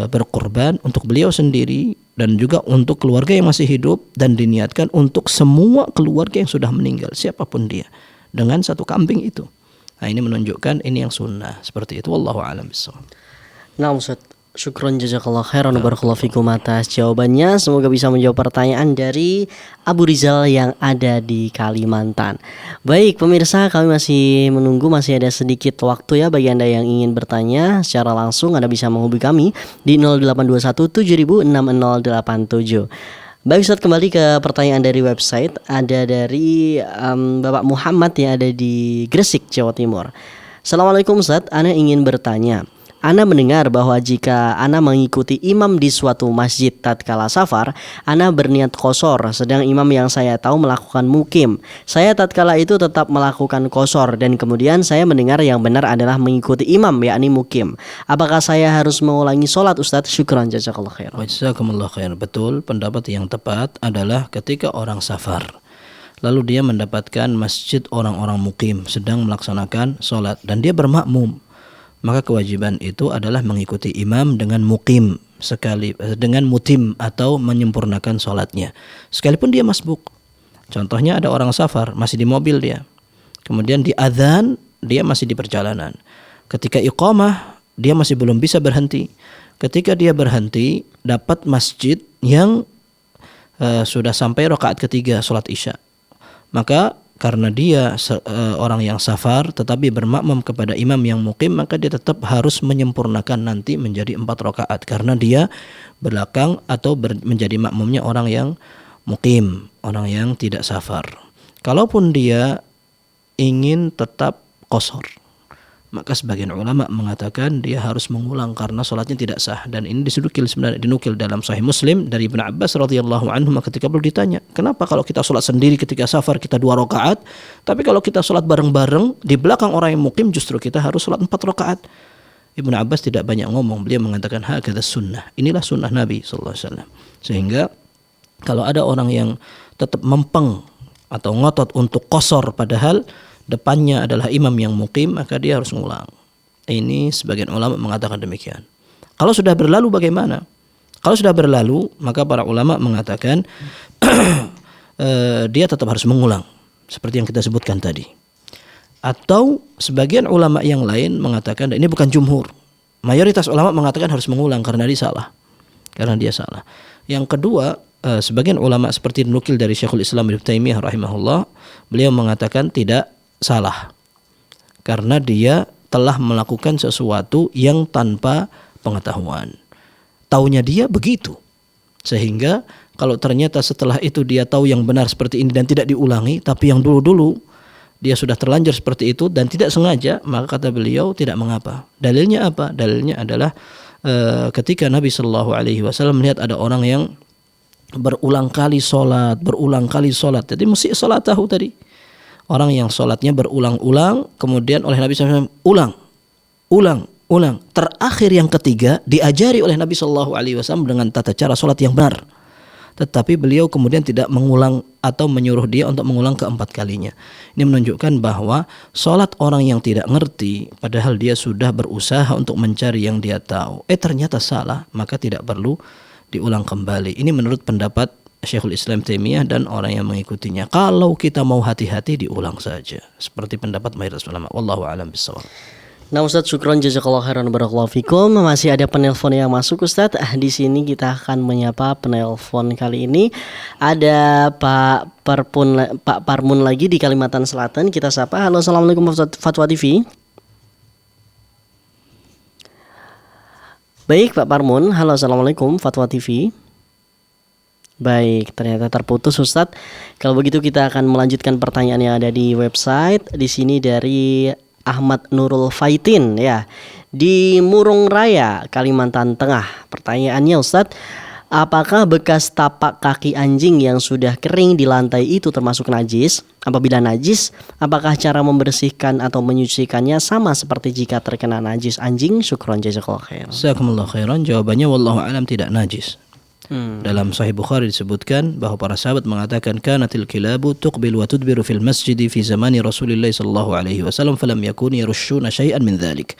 berkorban untuk beliau sendiri dan juga untuk keluarga yang masih hidup, dan diniatkan untuk semua keluarga yang sudah meninggal, siapapun dia, dengan satu kambing itu. Nah, ini menunjukkan ini yang sunnah seperti itu. Wallahu a'lam bishawab. Nah, Ustaz, syukron jazakallah khairan wa barakallahu fikum atas jawabannya. Semoga bisa menjawab pertanyaan dari Abu Rizal yang ada di Kalimantan. Baik pemirsa, kami masih menunggu, masih ada sedikit waktu ya bagi Anda yang ingin bertanya secara langsung. Anda bisa menghubungi kami di 0821 7060 6087. Baik Ustaz, kembali ke pertanyaan dari website. Ada dari Bapak Muhammad yang ada di Gresik, Jawa Timur. Assalamualaikum Ustaz, Ana ingin bertanya. Ana mendengar bahwa jika Ana mengikuti imam di suatu masjid tatkala safar, Ana berniat qosor, sedang imam yang saya tahu melakukan mukim. Saya tatkala itu tetap melakukan qosor, dan kemudian saya mendengar yang benar adalah mengikuti imam, yakni mukim. Apakah saya harus mengulangi sholat Ustaz? Syukran jazakallah khair. Jazakumullah khair. Betul, pendapat yang tepat adalah ketika orang safar, lalu dia mendapatkan masjid orang-orang mukim sedang melaksanakan sholat, dan dia bermakmum, maka kewajiban itu adalah mengikuti imam dengan mukim sekali, dengan mutim atau menyempurnakan sholatnya sekalipun dia masbuk. Contohnya ada orang safar, masih di mobil dia, kemudian di adzan dia masih di perjalanan, ketika iqamah dia masih belum bisa berhenti. Ketika dia berhenti, dapat masjid yang sudah sampai rakaat ketiga sholat isya, maka karena dia orang yang safar tetapi bermakmum kepada imam yang mukim, maka dia tetap harus menyempurnakan nanti menjadi 4 rakaat, karena dia belakang atau menjadi makmumnya orang yang mukim, orang yang tidak safar. Kalaupun dia ingin tetap qosor, maka sebagian ulama mengatakan dia harus mengulang karena sholatnya tidak sah. Dan ini dinukil dalam Sahih Muslim dari Ibnu Abbas radhiyallahu anhu ketika beliau ditanya, kenapa kalau kita sholat sendiri ketika safar kita 2 rakaat, tapi kalau kita sholat bareng-bareng di belakang orang yang mukim justru kita harus sholat 4 rakaat? Ibnu Abbas tidak banyak ngomong, beliau mengatakan hakadha sunnah, inilah sunnah Nabi sallallahu alaihi wasallam. Sehingga kalau ada orang yang tetap mempeng atau ngotot untuk qosor padahal depannya adalah imam yang mukim, maka dia harus mengulang. Ini sebagian ulama mengatakan demikian. Kalau sudah berlalu bagaimana? Kalau sudah berlalu, maka para ulama mengatakan dia tetap harus mengulang, seperti yang kita sebutkan tadi. Atau sebagian ulama yang lain mengatakan, ini bukan jumhur, mayoritas ulama mengatakan harus mengulang karena dia salah. Yang kedua, sebagian ulama seperti dinukil dari Syekhul Islam Ibnu Taimiyah rahimahullah, beliau mengatakan tidak salah. Karena dia telah melakukan sesuatu yang tanpa pengetahuan. Taunya dia begitu. Sehingga kalau ternyata setelah itu dia tahu yang benar seperti ini dan tidak diulangi, tapi yang dulu-dulu dia sudah terlanjur seperti itu dan tidak sengaja, maka kata beliau tidak mengapa. Dalilnya apa? Dalilnya adalah ketika Nabi Shallallahu Alaihi Wasallam melihat ada orang yang berulang kali sholat. Jadi mesti sholat tahu tadi. Orang yang sholatnya berulang-ulang, kemudian oleh Nabi SAW ulang. Terakhir yang ketiga diajari oleh Nabi SAW dengan tata cara sholat yang benar. Tetapi beliau kemudian tidak mengulang atau menyuruh dia untuk mengulang keempat kalinya. Ini menunjukkan bahwa sholat orang yang tidak ngerti, padahal dia sudah berusaha untuk mencari yang dia tahu, ternyata salah, maka tidak perlu diulang kembali. Ini menurut pendapat Syekhul Islam Taimiyah dan orang yang mengikutinya. Kalau kita mau hati-hati, diulang saja. Seperti pendapat mayoritas ulama. Wallahu a'lam bishawab. Nah Ustadz, syukron jazakallahu khairan barakallahu fikum. Masih ada penelpon yang masuk Ustadz. Di sini kita akan menyapa penelpon kali ini. Ada Pak Parmun lagi di Kalimantan Selatan. Kita sapa. Halo, assalamualaikum Fatwa TV. Baik Pak Parmun. Halo, assalamualaikum Fatwa TV. Baik, ternyata terputus Ustadz. Kalau begitu kita akan melanjutkan pertanyaan yang ada di website. Di sini dari Ahmad Nurul Faitin ya, di Murung Raya, Kalimantan Tengah. Pertanyaannya Ustadz, apakah bekas tapak kaki anjing yang sudah kering di lantai itu termasuk najis? Apabila najis, apakah cara membersihkan atau menyucikannya sama seperti jika terkena najis anjing? Syukron jazakallahu khairan. Jazakumullahu khairan. Jawabannya wallahu alam tidak najis. Dalam Sahih Bukhari disebutkan bahwa para sahabat mengatakan kanatil kilabu tuqbil wa tudbiru fil masjid fi zamani Rasulillah sallallahu alaihi wasallam falam yakun yarushuna syai'an min dzalik.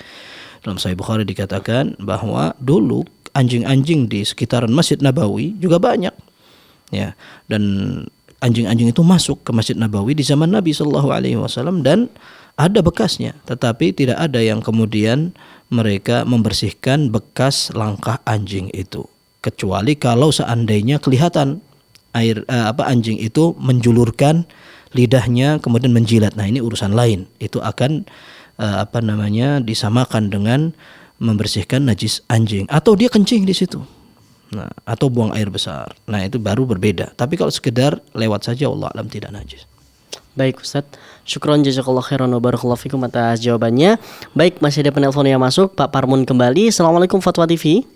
Dalam Sahih Bukhari dikatakan bahwa dulu anjing-anjing di sekitaran Masjid Nabawi juga banyak. Ya, dan anjing-anjing itu masuk ke Masjid Nabawi di zaman Nabi sallallahu alaihi wasallam dan ada bekasnya, tetapi tidak ada yang kemudian mereka membersihkan bekas langkah anjing itu. Kecuali kalau seandainya kelihatan anjing itu menjulurkan lidahnya kemudian menjilat. Nah, ini urusan lain. Itu akan disamakan dengan membersihkan najis anjing atau dia kencing di situ. Nah, atau buang air besar. Nah, itu baru berbeda. Tapi kalau sekedar lewat saja wallahu alam tidak najis. Baik Ustadz, syukron jazakallahu khairan wa barakallahu fikum atas jawabannya. Baik, masih ada penelpon yang masuk. Pak Parmun kembali. Assalamualaikum Fatwa TV.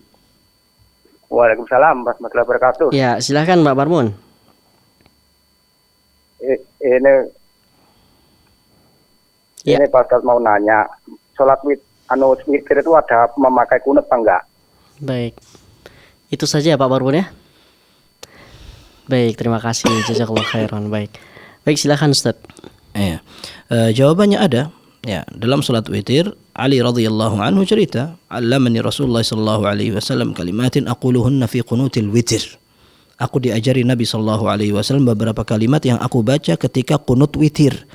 Waalaikumsalam warahmatullahi wabarakatuh. Ya, silahkan Mbak Parmun. Ini Pak Ustadz mau nanya, sholat witir itu ada memakai kunut apa enggak? Baik, itu saja ya Pak Parmun ya. Baik, terima kasih jazakallahu khairan. Baik, silahkan Ustadz. Jawabannya ada. Ya, dalam salat witir Ali radhiyallahu anhu cerita, "Allamani Rasulullah sallallahu alaihi wasallam kalimatin aquluhunna fi qunutil witir." Aku diajari Nabi sallallahu alaihi wasallam beberapa kalimat yang aku baca ketika qunut witir.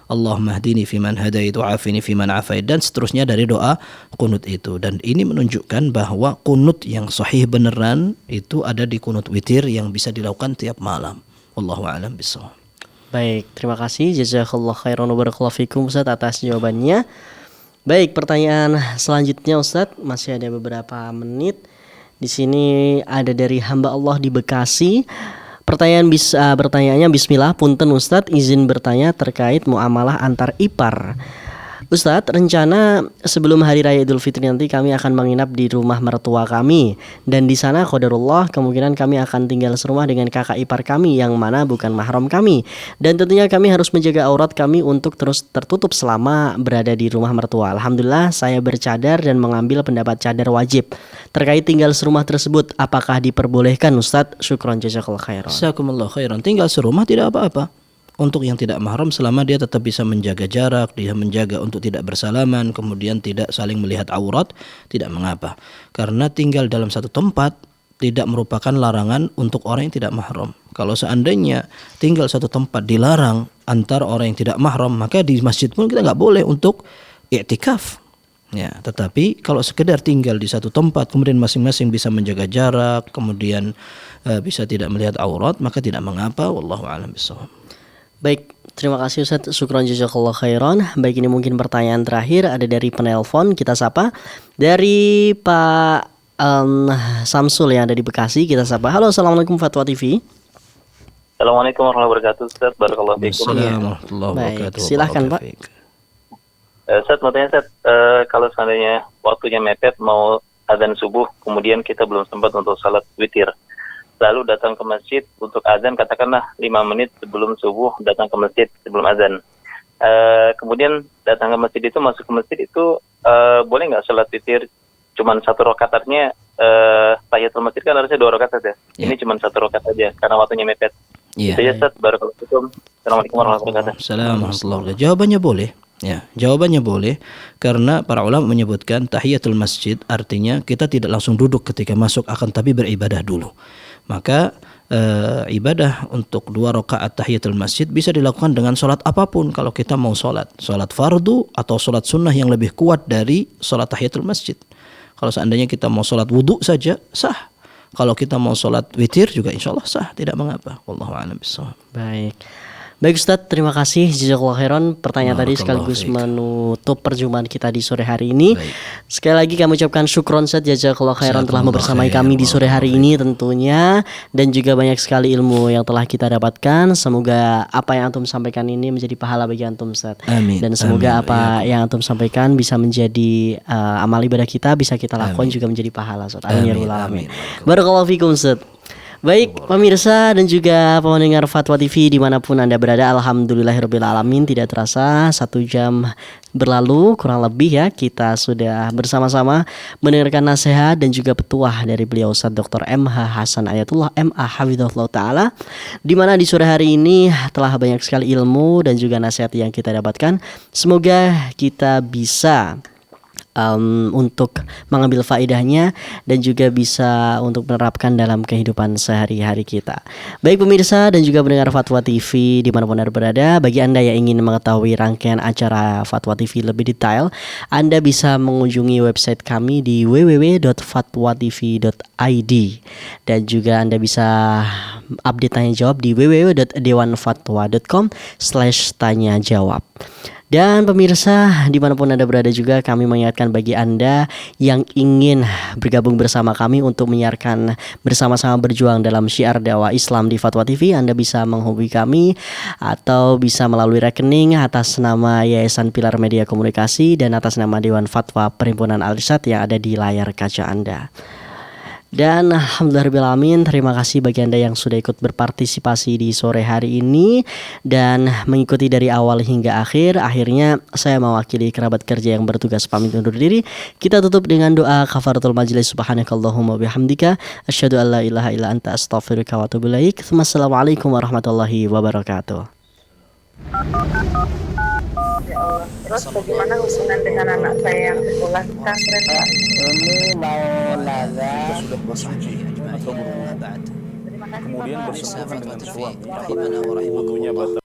Allahumma hdini fiman hadait wa afini fiman afait, dan seterusnya dari doa qunut itu. Dan ini menunjukkan bahwa qunut yang sahih beneran itu ada di qunut witir yang bisa dilakukan tiap malam. Wallahu a'lam bishawab. Baik, terima kasih jazakallahu khairan wa barakallahu fikum Ustaz atas jawabannya. Baik, pertanyaan selanjutnya Ustaz, masih ada beberapa menit. Di sini ada dari hamba Allah di Bekasi. Pertanyaannya bismillah, punten Ustaz, izin bertanya terkait muamalah antar ipar. Ustaz, rencana sebelum hari raya Idul Fitri nanti kami akan menginap di rumah mertua kami, dan di sana qadarullah kemungkinan kami akan tinggal serumah dengan kakak ipar kami yang mana bukan mahram kami, dan tentunya kami harus menjaga aurat kami untuk terus tertutup selama berada di rumah mertua. Alhamdulillah saya bercadar dan mengambil pendapat cadar wajib. Terkait tinggal serumah tersebut, apakah diperbolehkan Ustaz? Syukron jazakallahu khairan. Jazakumullahu khairan. Tinggal serumah tidak apa-apa. Untuk yang tidak mahram, selama dia tetap bisa menjaga jarak, dia menjaga untuk tidak bersalaman, kemudian tidak saling melihat aurat, tidak mengapa. Karena tinggal dalam satu tempat tidak merupakan larangan untuk orang yang tidak mahram. Kalau seandainya tinggal satu tempat dilarang antara orang yang tidak mahram, maka di masjid pun kita nggak boleh untuk i'tikaf. Ya, tetapi kalau sekedar tinggal di satu tempat, kemudian masing-masing bisa menjaga jarak, kemudian bisa tidak melihat aurat, maka tidak mengapa. Wallahu a'lam bishawab. Baik, Terima kasih Ustaz, syukron jazakallah khairan. Baik, ini mungkin pertanyaan terakhir ada dari penelpon, kita sapa dari Pak Samsul yang ada di Bekasi, kita sapa. Halo, Assalamualaikum Fatwa TV. Assalamualaikum warahmatullahi wabarakatuh, Ustaz. Barakallahu fiikum. Assalamualaikum warahmatullahi wabarakatuh. Baik, silahkan Pak. Ustaz, mau tanya Ustaz, kalau seandainya waktunya mepet mau azan subuh, kemudian kita belum sempat untuk salat witir, lalu datang ke masjid untuk azan, katakanlah 5 menit sebelum subuh datang ke masjid sebelum azan. Kemudian datang ke masjid itu, masuk ke masjid itu, boleh nggak salat witir cuman 1 rakaat? Artinya tahiyatul masjid kan harusnya 2 rakaat saja. Ini cuman 1 rakaat saja karena waktunya mepet. Itu ya Ustaz, barakallahu fiikum. Assalamualaikum warahmatullahi wabarakatuh. Assalamualaikum warahmatullahi wabarakatuh. Jawabannya boleh. Ya, jawabannya boleh karena para ulama menyebutkan tahiyatul masjid artinya kita tidak langsung duduk ketika masuk, akan tapi beribadah dulu. Maka ibadah untuk 2 rakaat tahiyatul masjid bisa dilakukan dengan sholat apapun. Kalau kita mau sholat fardu atau sholat sunnah yang lebih kuat dari sholat tahiyatul masjid. Kalau seandainya kita mau sholat wudhu saja sah. Kalau kita mau sholat witir juga insya Allah sah, tidak mengapa. Wallahu a'lam bishawab. Baik Ustadz, terima kasih jazakallahu khairan. Pertanyaan tadi sekaligus menutup perjumpaan kita di sore hari ini. Baik. Sekali lagi kami ucapkan syukron Ustadz, jazakallahu khairan telah membersamai kami di sore hari ini tentunya, dan juga banyak sekali ilmu yang telah kita dapatkan. Semoga apa yang antum sampaikan ini menjadi pahala bagi antum Ustadz. Amin. Dan semoga apa yang antum sampaikan bisa menjadi amal ibadah kita, bisa kita lakukan juga menjadi pahala Ustadz. Amin ya rabbal alamin. Barakallahu fikum Ustadz. Baik pemirsa dan juga pendengar Fatwa TV dimanapun Anda berada, alhamdulillahirabbil alamin, tidak terasa 1 jam berlalu kurang lebih ya, kita sudah bersama-sama mendengarkan nasihat dan juga petuah dari beliau Ustaz Dr. MH Hasan Ayatullah MA Hafizahullah Ta'ala, di mana di sore hari ini telah banyak sekali ilmu dan juga nasihat yang kita dapatkan. Semoga kita bisa untuk mengambil faedahnya dan juga bisa untuk menerapkan dalam kehidupan sehari-hari kita. Baik pemirsa dan juga pendengar Fatwa TV dimanapun Anda berada, bagi Anda yang ingin mengetahui rangkaian acara Fatwa TV lebih detail, Anda bisa mengunjungi website kami di www.fatwatv.id, dan juga Anda bisa update tanya jawab di www.dewanfatwa.com/tanya jawab. Dan pemirsa dimanapun Anda berada juga, kami mengingatkan bagi Anda yang ingin bergabung bersama kami untuk menyiarkan bersama-sama berjuang dalam syiar dakwah Islam di Fatwa TV, Anda bisa menghubungi kami atau bisa melalui rekening atas nama Yayasan Pilar Media Komunikasi dan atas nama Dewan Fatwa Perhimpunan Al-Irsyad yang ada di layar kaca Anda. Dan alhamdulillahirrahmanirrahim, terima kasih bagi Anda yang sudah ikut berpartisipasi di sore hari ini dan mengikuti dari awal hingga akhir. Akhirnya saya mewakili kerabat kerja yang bertugas pamit undur diri. Kita tutup dengan doa kafaratul majlis. Subhanakallahumma bihamdika asyhadu an la ilaha illa anta astaghfiruka wa atubu ilaik. Wassalamualaikum warahmatullahi wabarakatuh. Ya Allah. Terus bagaimana hubungan dengan anak saya yang sekolah pesantren Pak? Ini mau nanya, sudah bersuci atau berwudu, kemudian bersentuhan dengan suami, wudunya batal.